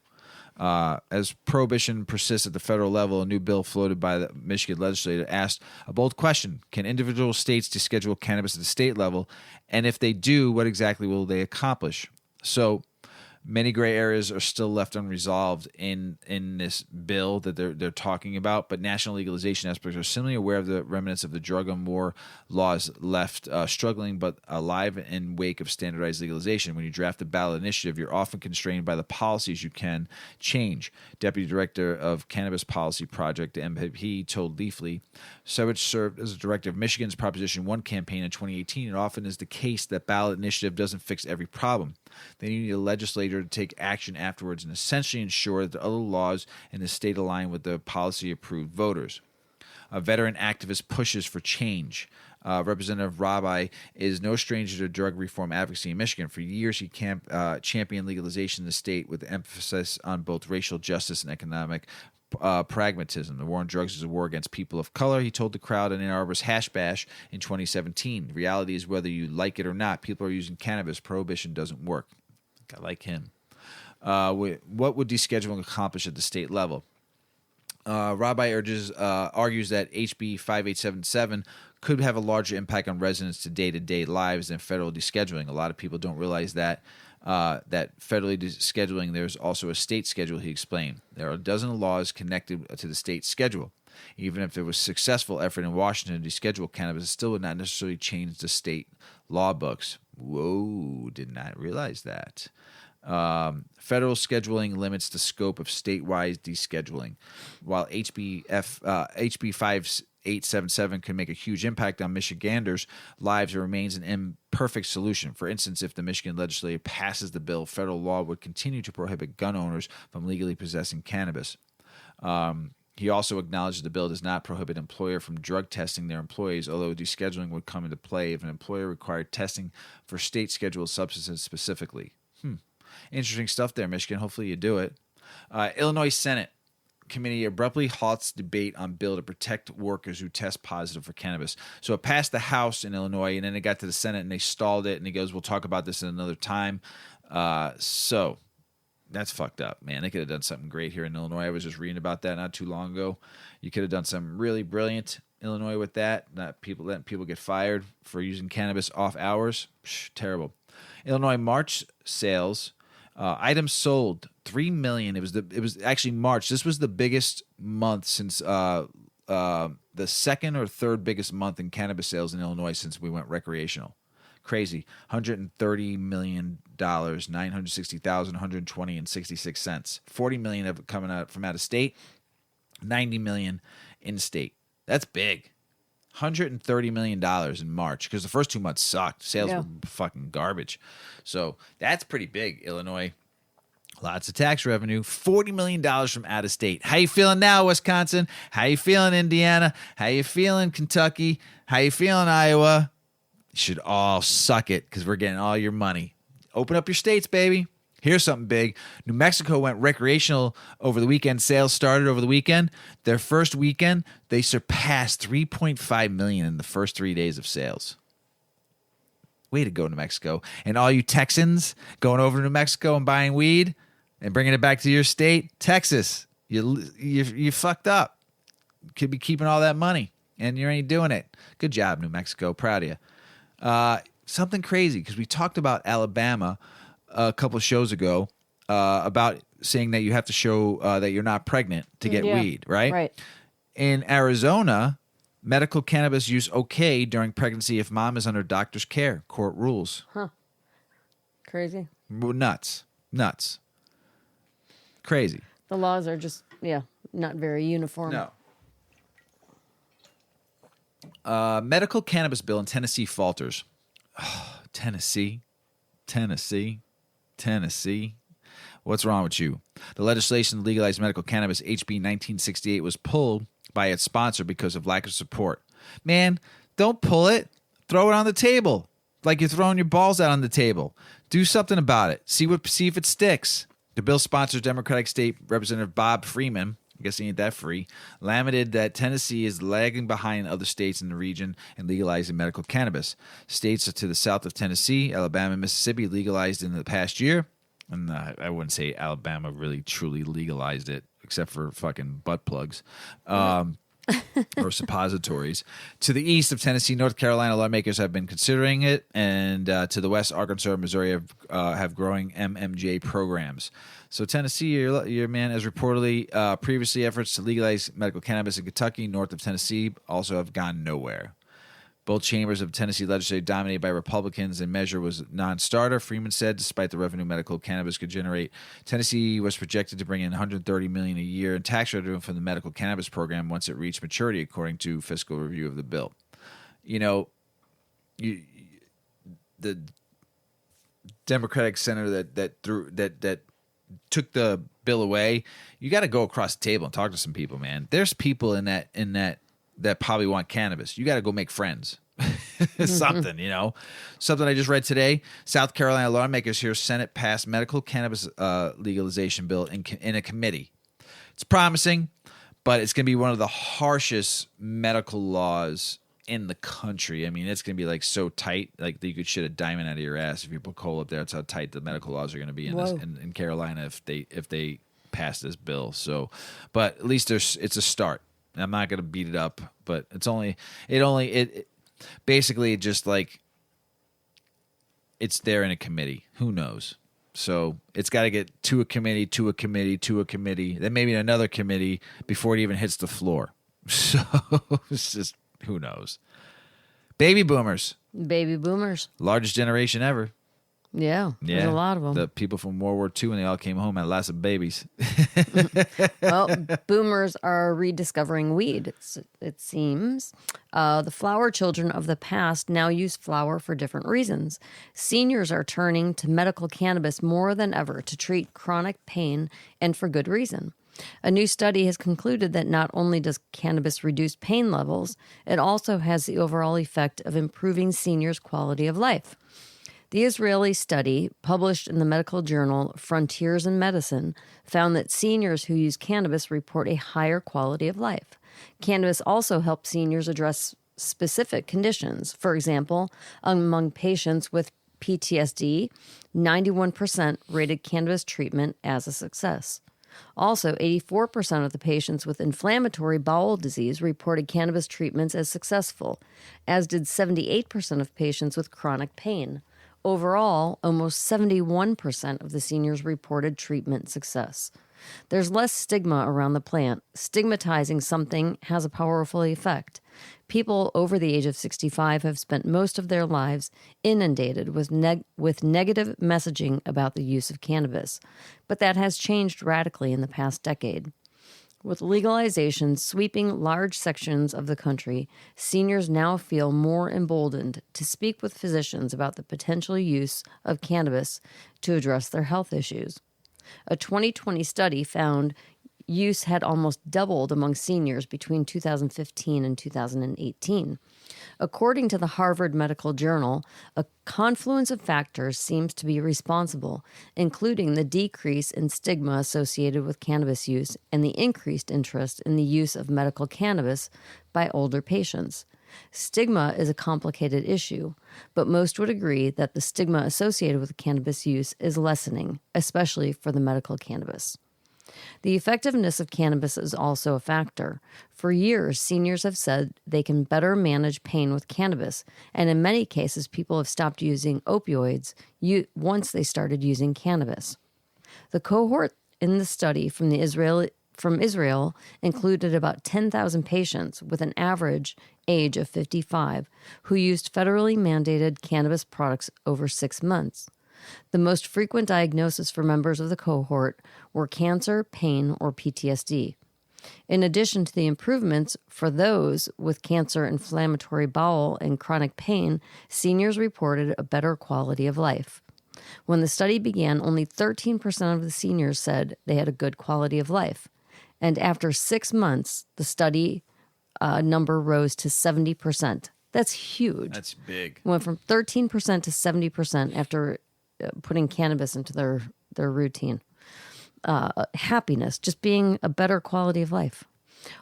As prohibition persists at the federal level, a new bill floated by the Michigan legislature asked a bold question: can individual states deschedule cannabis at the state level? And if they do, what exactly will they accomplish? So many gray areas are still left unresolved in this bill that they're talking about, but national legalization experts are similarly aware of the remnants of the drug and war laws left struggling but alive in wake of standardized legalization. When you draft a ballot initiative, you're often constrained by the policies you can change. Deputy Director of Cannabis Policy Project, the MPP, told Leafly, Savage served as a director of Michigan's Proposition 1 campaign in 2018. It often is the case that ballot initiative doesn't fix every problem. They need a legislator to take action afterwards and essentially ensure that the other laws in the state align with the policy-approved voters. A veteran activist pushes for change. Representative Rabbi is no stranger to drug reform advocacy in Michigan. For years, he championed legalization in the state with emphasis on both racial justice and economic pragmatism. The war on drugs is a war against people of color, he told the crowd in Ann Arbor's Hash Bash in 2017. The reality is, whether you like it or not, people are using cannabis. Prohibition doesn't work. I like him. What would descheduling accomplish at the state level? Rabbi argues that HB 5877 could have a larger impact on residents to day-to-day lives than federal descheduling. A lot of people don't realize that federally descheduling, there's also a state schedule, he explained. There are a dozen laws connected to the state schedule. Even if there was successful effort in Washington to deschedule cannabis, it still would not necessarily change the state law books. Whoa, did not realize that. Federal scheduling limits the scope of statewide descheduling. While HB 5877 can make a huge impact on Michiganders' lives, it remains an imperfect solution. For instance, if the Michigan legislature passes the bill, federal law would continue to prohibit gun owners from legally possessing cannabis. He also acknowledged the bill does not prohibit an employer from drug testing their employees, although descheduling would come into play if an employer required testing for state-scheduled substances specifically. Interesting stuff there, Michigan. Hopefully you do it. Illinois Senate committee abruptly halts debate on bill to protect workers who test positive for cannabis. So it passed the House in Illinois, and then it got to the Senate, and they stalled it, and he goes, we'll talk about this at another time. So that's fucked up, man. They could have done something great here in Illinois. I was just reading about that not too long ago. You could have done something really brilliant, Illinois, with that. Not letting people get fired for using cannabis off hours. Terrible. Illinois March sales. Items sold 3 million. It was actually March. This was the biggest month since the second or third biggest month in cannabis sales in Illinois since we went recreational. Crazy. $130 million, $960,000, $120 and 66 cents. $40 million of it coming out from out of state. $90 million in state. That's big. $130 million in March, because the first 2 months sucked. Sales were fucking garbage. So that's pretty big, Illinois. Lots of tax revenue. $40 million from out of state. How you feeling now, Wisconsin? How you feeling, Indiana? How you feeling, Kentucky? How you feeling, Iowa? You should all suck it, because we're getting all your money. Open up your states, baby. Here's something big. New Mexico went recreational over the weekend. Sales started over the weekend. Their first weekend, they surpassed 3.5 million in the first 3 days of sales. Way to go, New Mexico. And all you Texans going over to New Mexico and buying weed and bringing it back to your state, Texas, you fucked up. Could be keeping all that money, and you ain't doing it. Good job, New Mexico. Proud of you. Something crazy, because we talked about Alabama a couple of shows ago about saying that you have to show that you're not pregnant to get weed, right? Right. In Arizona, medical cannabis use okay during pregnancy if mom is under doctor's care. Court rules. Huh. Crazy. Nuts. Crazy. The laws are just, not very uniform. No. Medical cannabis bill in Tennessee falters. Oh, Tennessee. What's wrong with you? The legislation to legalize medical cannabis, HB 1968, was pulled by its sponsor because of lack of support. Man, don't pull it. Throw it on the table. Like you're throwing your balls out on the table. Do something about it. See if it sticks. The bill sponsors Democratic State Representative Bob Freeman. I guess he ain't that free. Lamented that Tennessee is lagging behind other states in the region in legalizing medical cannabis. States to the south of Tennessee, Alabama, and Mississippi legalized in the past year. And I wouldn't say Alabama really truly legalized it, except for fucking butt plugs. Or suppositories. To the east of Tennessee, North Carolina, lawmakers have been considering it, and to the west, Arkansas and Missouri have growing MMJ programs. So Tennessee, your man, has reportedly previously efforts to legalize medical cannabis in Kentucky, north of Tennessee, also have gone nowhere. Both chambers of Tennessee legislature dominated by Republicans, and measure was non-starter. Freeman said, despite the revenue medical cannabis could generate, Tennessee was projected to bring in $130 million a year in tax revenue from the medical cannabis program once it reached maturity, according to fiscal review of the bill. You know, the Democratic senator that took the bill away. You got to go across the table and talk to some people, man. There's people in that probably want cannabis. You got to go make friends. Something, you know. Something I just read today. South Carolina lawmakers here, Senate passed medical cannabis legalization bill in a committee. It's promising, but it's going to be one of the harshest medical laws in the country. I mean, it's going to be like so tight, like you could shit a diamond out of your ass if you put coal up there. That's how tight the medical laws are going to be in Carolina if they pass this bill. So, but at least it's a start. I'm not going to beat it up, but it basically just like it's there in a committee. Who knows? So it's got to get to a committee, then maybe another committee before it even hits the floor. So it's just, who knows? Baby boomers. Largest generation ever. Yeah, there's a lot of them. The people from World War II, when they all came home, had lots of babies. Well, boomers are rediscovering weed, it seems. The flower children of the past now use flower for different reasons. Seniors are turning to medical cannabis more than ever to treat chronic pain, and for good reason. A new study has concluded that not only does cannabis reduce pain levels, it also has the overall effect of improving seniors' quality of life. The Israeli study, published in the medical journal Frontiers in Medicine, found that seniors who use cannabis report a higher quality of life. Cannabis also helps seniors address specific conditions. For example, among patients with PTSD, 91% rated cannabis treatment as a success. Also, 84% of the patients with inflammatory bowel disease reported cannabis treatments as successful, as did 78% of patients with chronic pain. Overall, almost 71% of the seniors reported treatment success. There's less stigma around the plant. Stigmatizing something has a powerful effect. People over the age of 65 have spent most of their lives inundated with negative messaging about the use of cannabis, but that has changed radically in the past decade. With legalization sweeping large sections of the country, seniors now feel more emboldened to speak with physicians about the potential use of cannabis to address their health issues. A 2020 study found use had almost doubled among seniors between 2015 and 2018. According to the Harvard Medical Journal, a confluence of factors seems to be responsible, including the decrease in stigma associated with cannabis use and the increased interest in the use of medical cannabis by older patients. Stigma is a complicated issue, but most would agree that the stigma associated with cannabis use is lessening, especially for the medical cannabis. The effectiveness of cannabis is also a factor. For years, seniors have said they can better manage pain with cannabis, and in many cases, people have stopped using opioids once they started using cannabis. The cohort in the study from Israel included about 10,000 patients with an average age of 55 who used federally mandated cannabis products over 6 months. The most frequent diagnosis for members of the cohort were cancer, pain, or PTSD. In addition to the improvements for those with cancer, inflammatory bowel, and chronic pain, seniors reported a better quality of life. When the study began, only 13% of the seniors said they had a good quality of life. And after 6 months, the study number rose to 70%. That's huge. That's big. Went from 13% to 70% after putting cannabis into their routine. Happiness, just being a better quality of life.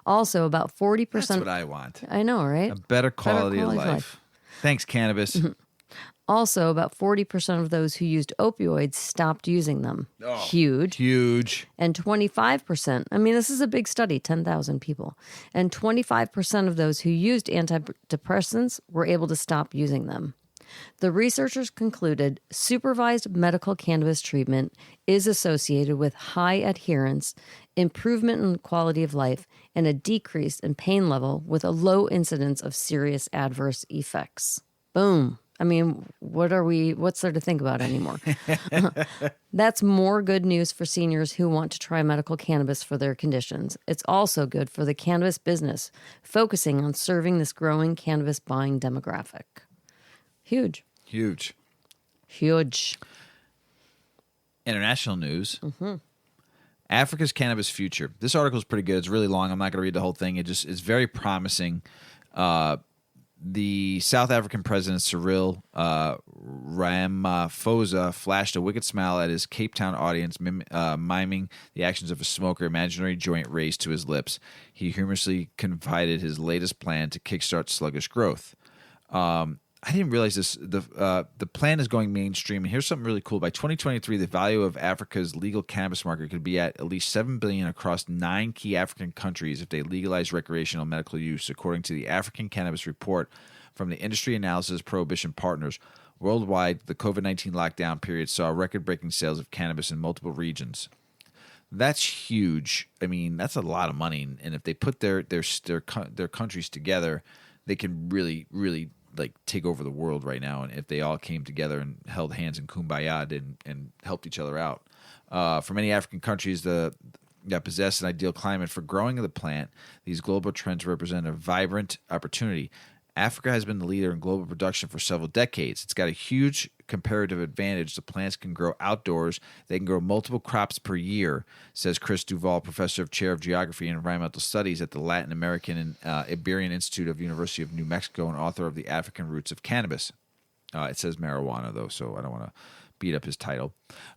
Also, about 40%. That's what I want. I know, right? A better quality of life. Thanks, cannabis. Also, about 40% of those who used opioids stopped using them. Oh, Huge. Huge. And 25%, I mean, this is a big study, 10,000 people. And 25% of those who used antidepressants were able to stop using them. The researchers concluded supervised medical cannabis treatment is associated with high adherence, improvement in quality of life, and a decrease in pain level with a low incidence of serious adverse effects. Boom. I mean, what's there to think about anymore? That's more good news for seniors who want to try medical cannabis for their conditions. It's also good for the cannabis business, focusing on serving this growing cannabis buying demographic. Huge. Huge. Huge. International news. Africa's cannabis future. This article is pretty good. It's really long. I'm not going to read the whole thing. It's very promising. The South African president, Cyril Ramaphosa, flashed a wicked smile at his Cape Town audience, miming the actions of a smoker, imaginary joint raised to his lips. He humorously confided his latest plan to kickstart sluggish growth. I didn't realize this. The plan is going mainstream, and here's something really cool. By 2023, the value of Africa's legal cannabis market could be at least $7 billion across 9 key African countries if they legalize recreational medical use, according to the African Cannabis Report from the Industry Analysis Prohibition Partners. Worldwide, the COVID-19 lockdown period saw record-breaking sales of cannabis in multiple regions. That's huge. I mean, that's a lot of money, and if they put their countries together, they can really, really like take over the world right now. And if they all came together and held hands in kumbaya and helped each other out. For many African countries that possess an ideal climate for growing of the plant, these global trends represent a vibrant opportunity. Africa has been the leader in global production for several decades. It's got a huge comparative advantage. The plants can grow outdoors. They can grow multiple crops per year, says Chris Duval, professor of chair of geography and environmental studies at the Latin American and Iberian Institute of University of New Mexico and author of The African Roots of Cannabis. It says marijuana, though, so I don't want to beat up his title.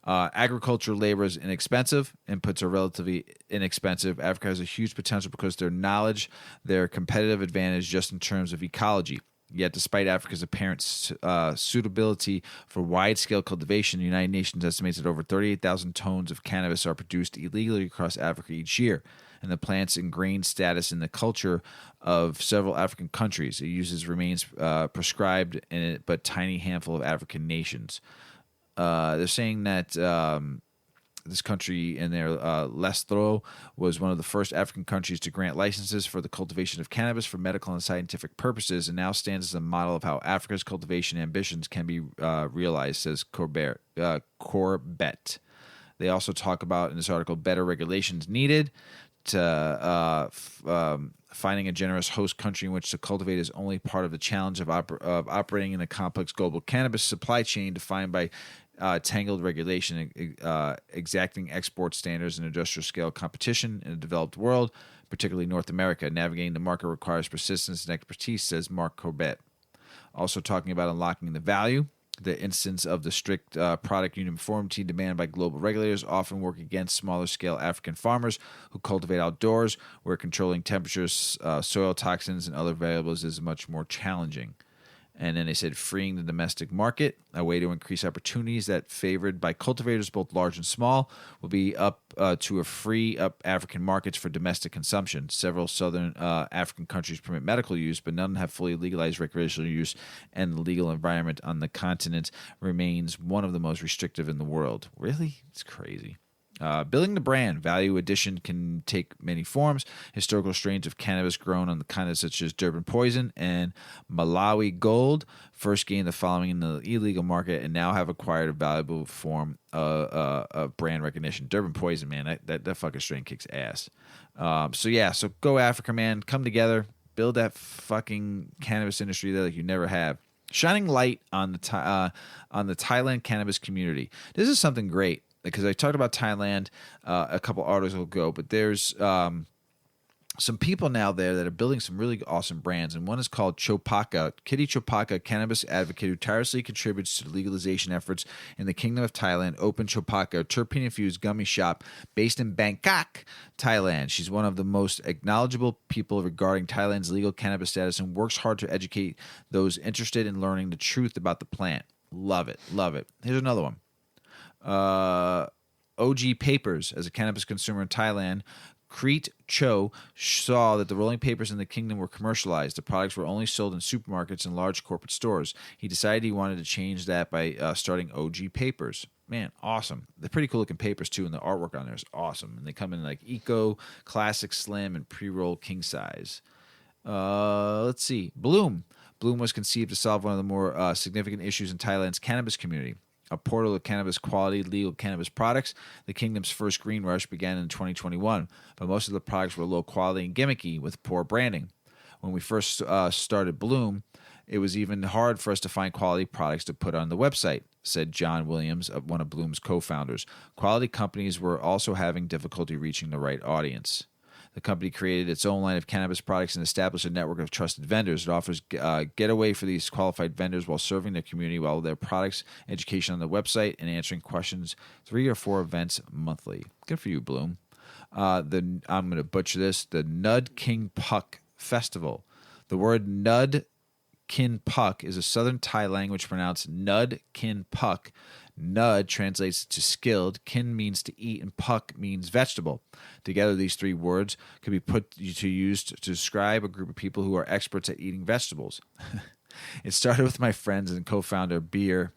Agricultural labor is inexpensive. Inputs are relatively inexpensive. Africa has a huge potential because their knowledge, their competitive advantage just in terms of ecology. Yet, despite Africa's apparent suitability for wide-scale cultivation, the United Nations estimates that over 38,000 tons of cannabis are produced illegally across Africa each year, and the plant's ingrained status in the culture of several African countries. It uses remains prescribed in it, but tiny handful of African nations. They're saying that this country in there, Lesotho, was one of the first African countries to grant licenses for the cultivation of cannabis for medical and scientific purposes, and now stands as a model of how Africa's cultivation ambitions can be realized, says Corbett. They also talk about in this article better regulations needed to finding a generous host country in which to cultivate is only part of the challenge of operating in a complex global cannabis supply chain defined by tangled regulation, exacting export standards and industrial scale competition in a developed world, particularly North America. Navigating the market requires persistence and expertise, says Mark Corbett. Also talking about unlocking the value. The instance of the strict product uniformity demanded by global regulators often work against smaller-scale African farmers who cultivate outdoors, where controlling temperatures, soil toxins, and other variables is much more challenging. And then they said freeing the domestic market, a way to increase opportunities that favored by cultivators, both large and small, will be up to free up African markets for domestic consumption. Several southern African countries permit medical use, but none have fully legalized recreational use, and the legal environment on the continent remains one of the most restrictive in the world. Really? It's crazy. Building the brand. Value addition can take many forms. Historical strains of cannabis grown on the continent such as Durban Poison and Malawi Gold first gained the following in the illegal market and now have acquired a valuable form of brand recognition. Durban Poison, man, that fucking strain kicks ass. So go Africa, man. Come together. Build that fucking cannabis industry that like you never have. Shining light on the Thailand cannabis community. This is something great. Because I talked about Thailand a couple articles ago, but there's some people now there that are building some really awesome brands, and one is called Chopaka. Kitty Chopaka, a cannabis advocate who tirelessly contributes to the legalization efforts in the Kingdom of Thailand, opened Chopaka, a terpene-infused gummy shop based in Bangkok, Thailand. She's one of the most acknowledgeable people regarding Thailand's legal cannabis status and works hard to educate those interested in learning the truth about the plant. Love it. Love it. Here's another one. OG Papers. As a cannabis consumer in Thailand, Kreet Cho saw that the rolling papers in the kingdom were commercialized. The products were only sold in supermarkets and large corporate stores. He decided he wanted to change that by starting OG Papers. Man, awesome. They're pretty cool looking papers, too, and the artwork on there is awesome. And they come in like Eco, Classic Slim, and Pre-Roll King Size. Let's see. Bloom. Bloom was conceived to solve one of the more significant issues in Thailand's cannabis community. A portal of cannabis quality legal cannabis products. The kingdom's first green rush began in 2021, but most of the products were low quality and gimmicky with poor branding. When we first started Bloom, it was even hard for us to find quality products to put on the website, said John Williams, one of Bloom's co-founders. Quality companies were also having difficulty reaching the right audience. The company created its own line of cannabis products and established a network of trusted vendors. It offers getaway for these qualified vendors while serving their community while their products, education on the website, and answering questions 3 or 4 events monthly. Good for you, Bloom. I'm going to butcher this. The Nud King Puck Festival. The word Nud Kin Puck is a southern Thai language pronounced Nud Kin Puck. Nud translates to skilled, kin means to eat, and puck means vegetable. Together, these 3 words could be put to use to describe a group of people who are experts at eating vegetables. It started with my friends and co-founder Beer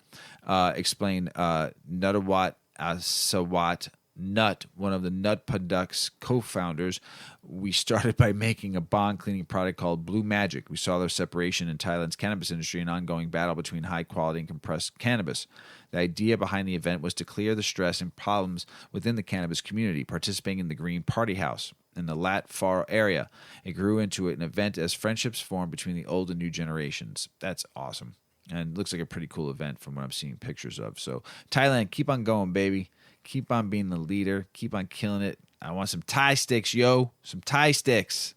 explained Nutawat Sawat Nut, one of the Nut Products co-founders. We started by making a bond cleaning product called Blue Magic. We saw their separation in Thailand's cannabis industry and ongoing battle between high quality and compressed cannabis. The idea behind the event was to clear the stress and problems within the cannabis community, participating in the Green Party House in the Lat Far area. It grew into an event as friendships formed between the old and new generations. That's awesome. And it looks like a pretty cool event from what I'm seeing pictures of. So Thailand, keep on going, baby. Keep on being the leader. Keep on killing it. I want some Thai sticks, yo. Some Thai sticks.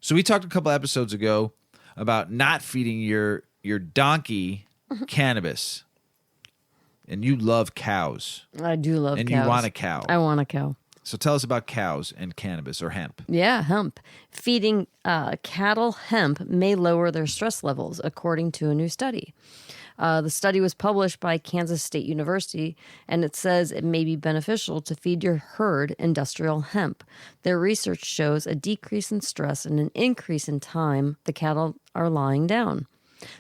So we talked a couple episodes ago about not feeding your donkey cannabis. And you love cows. I do love cows. And you want a cow. I want a cow. So tell us about cows and cannabis or hemp. Yeah, hemp. Feeding cattle hemp may lower their stress levels, according to a new study. The study was published by Kansas State University, and it says it may be beneficial to feed your herd industrial hemp. Their research shows a decrease in stress and an increase in time the cattle are lying down.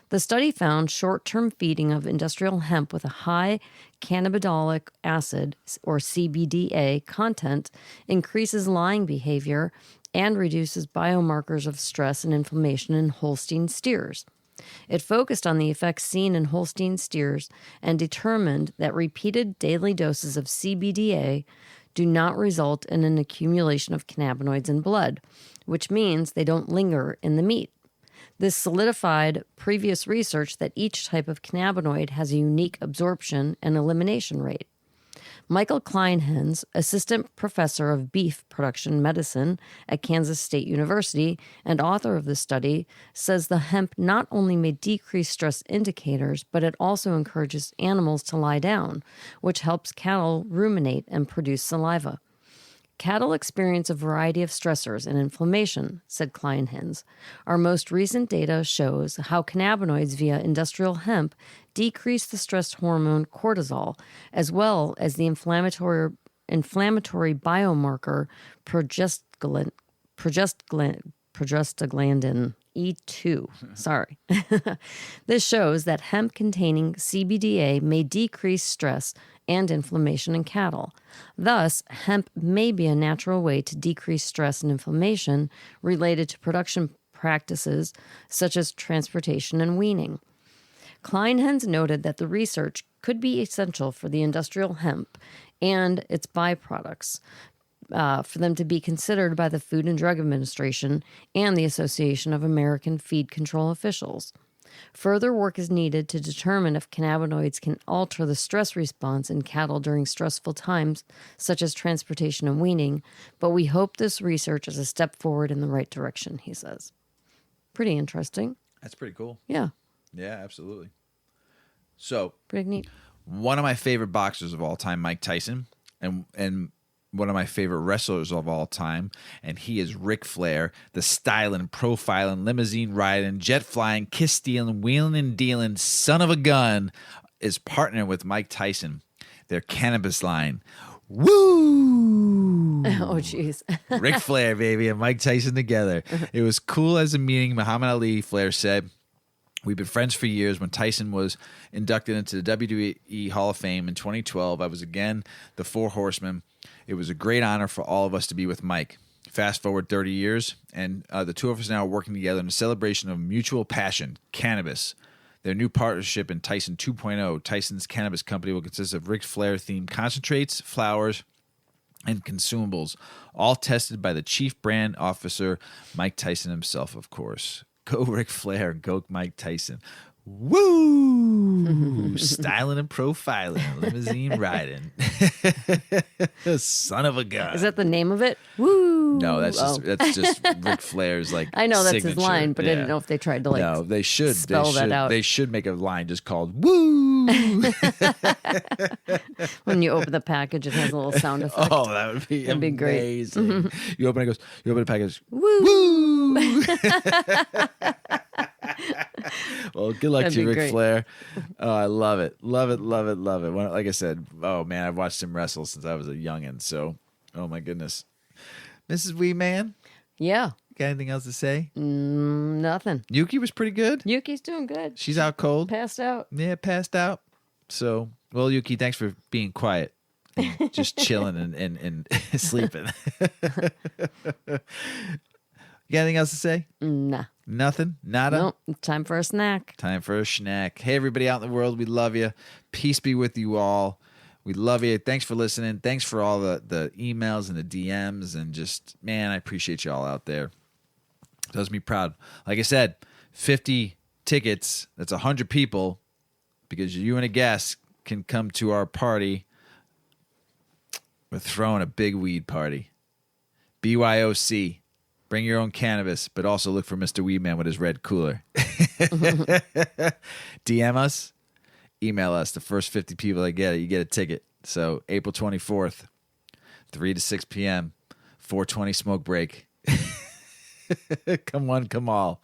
The study found short-term feeding of industrial hemp with a high cannabidolic acid, or CBDA, content increases lying behavior and reduces biomarkers of stress and inflammation in Holstein steers. It focused on the effects seen in Holstein steers and determined that repeated daily doses of CBDA do not result in an accumulation of cannabinoids in blood, which means they don't linger in the meat. This solidified previous research that each type of cannabinoid has a unique absorption and elimination rate. Michael Kleinhens, assistant professor of beef production medicine at Kansas State University and author of the study, says the hemp not only may decrease stress indicators, but it also encourages animals to lie down, which helps cattle ruminate and produce saliva. Cattle experience a variety of stressors and inflammation, said Kleinhens. Our most recent data shows how cannabinoids via industrial hemp decrease the stress hormone cortisol, as well as the inflammatory biomarker progesteroglandin E2. Sorry. This shows that hemp containing CBDA may decrease stress and inflammation in cattle. Thus, hemp may be a natural way to decrease stress and inflammation related to production practices such as transportation and weaning. Kleinhens noted that the research could be essential for the industrial hemp and its byproducts, for them to be considered by the Food and Drug Administration and the Association of American Feed Control Officials. Further work is needed to determine if cannabinoids can alter the stress response in cattle during stressful times, such as transportation and weaning, but we hope this research is a step forward in the right direction, he says. Pretty interesting. That's pretty cool. Yeah. Yeah, absolutely. So, pretty neat. One of my favorite boxers of all time, Mike Tyson, and one of my favorite wrestlers of all time, and he is Ric Flair, the styling, profiling, limousine riding, jet flying, kiss stealing, wheeling and dealing son of a gun, is partnering with Mike Tyson, their Cannabis line. Woo! Oh, jeez. Ric Flair, baby, and Mike Tyson together. It was cool as a meeting. Muhammad Ali, Flair said, we've been friends for years. When Tyson was inducted into the WWE Hall of Fame in 2012, I was again the Four Horsemen. It was a great honor for all of us to be with Mike. Fast forward 30 years, and the two of us now are working together in a celebration of mutual passion, cannabis. Their new partnership in Tyson 2.0, Tyson's Cannabis Company, will consist of Ric Flair-themed concentrates, flowers, and consumables, all tested by the chief brand officer, Mike Tyson himself, of course. Go Ric Flair, go Mike Tyson. Woo! Styling and profiling, limousine riding. Son of a gun. Is that the name of it? Woo! No, that's just Ric Flair's like. I know that's signature. his line, but I didn't know if they tried to like. No, they should spell that out. They should make a line just called "Woo." When you open the package, it has a little sound effect. Oh, that would be That'd be great. amazing. You open the package. Woo! Woo! Well, good luck That'd to you, be Ric great. Flair. Oh, I love it. Love it, love it, love it. Like I said, oh man, I've watched him wrestle since I was a youngin'. So, oh my goodness. Mrs. Weedman, Yeah. got anything else to say? Nothing. Yuki was pretty good. Yuki's doing good. She's out cold. Passed out. Yeah, passed out. So, well, Yuki, thanks for being quiet. And just chilling and sleeping. You got anything else to say? Nah. Nothing? Nada? Nope. Time for a snack. Time for a snack. Hey, everybody out in the world, we love you. Peace be with you all. We love you. Thanks for listening. Thanks for all the emails and the DMs. And just, man, I appreciate you all out there. It does me proud. Like I said, 50 tickets. That's 100 people. Because you and a guest can come to our party. We're throwing a big weed party. BYOC. Bring your own cannabis, but also look for Mr. Weedman with his red cooler. DM us, email us. The first 50 people that get it, you get a ticket. So April 24th, 3 to 6 p.m., 420 smoke break. Come one, come all.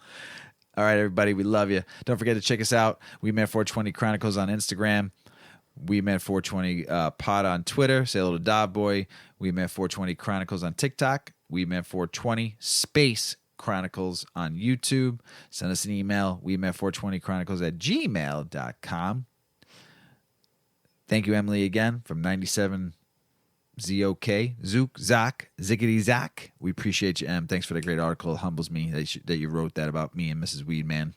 All right, everybody, we love you. Don't forget to check us out. Weedman 420 Chronicles on Instagram. Weedman 420 Pod on Twitter. Say hello to Dog Boy. Weedman 420 Chronicles on TikTok. Weedman 420 Space Chronicles on YouTube. Send us an email. Weedman420chronicles@gmail.com. Thank you, Emily, again from 97 ZOK. Zook, Zach, Zickety Zach. We appreciate you, Em. Thanks for the great article. It humbles me that you wrote that about me and Mrs. Weedman.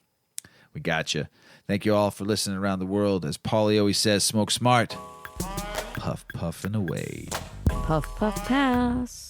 We got you. Thank you all for listening around the world. As Paulie always says, smoke smart. Puff, puff, and away. Puff, puff, pass.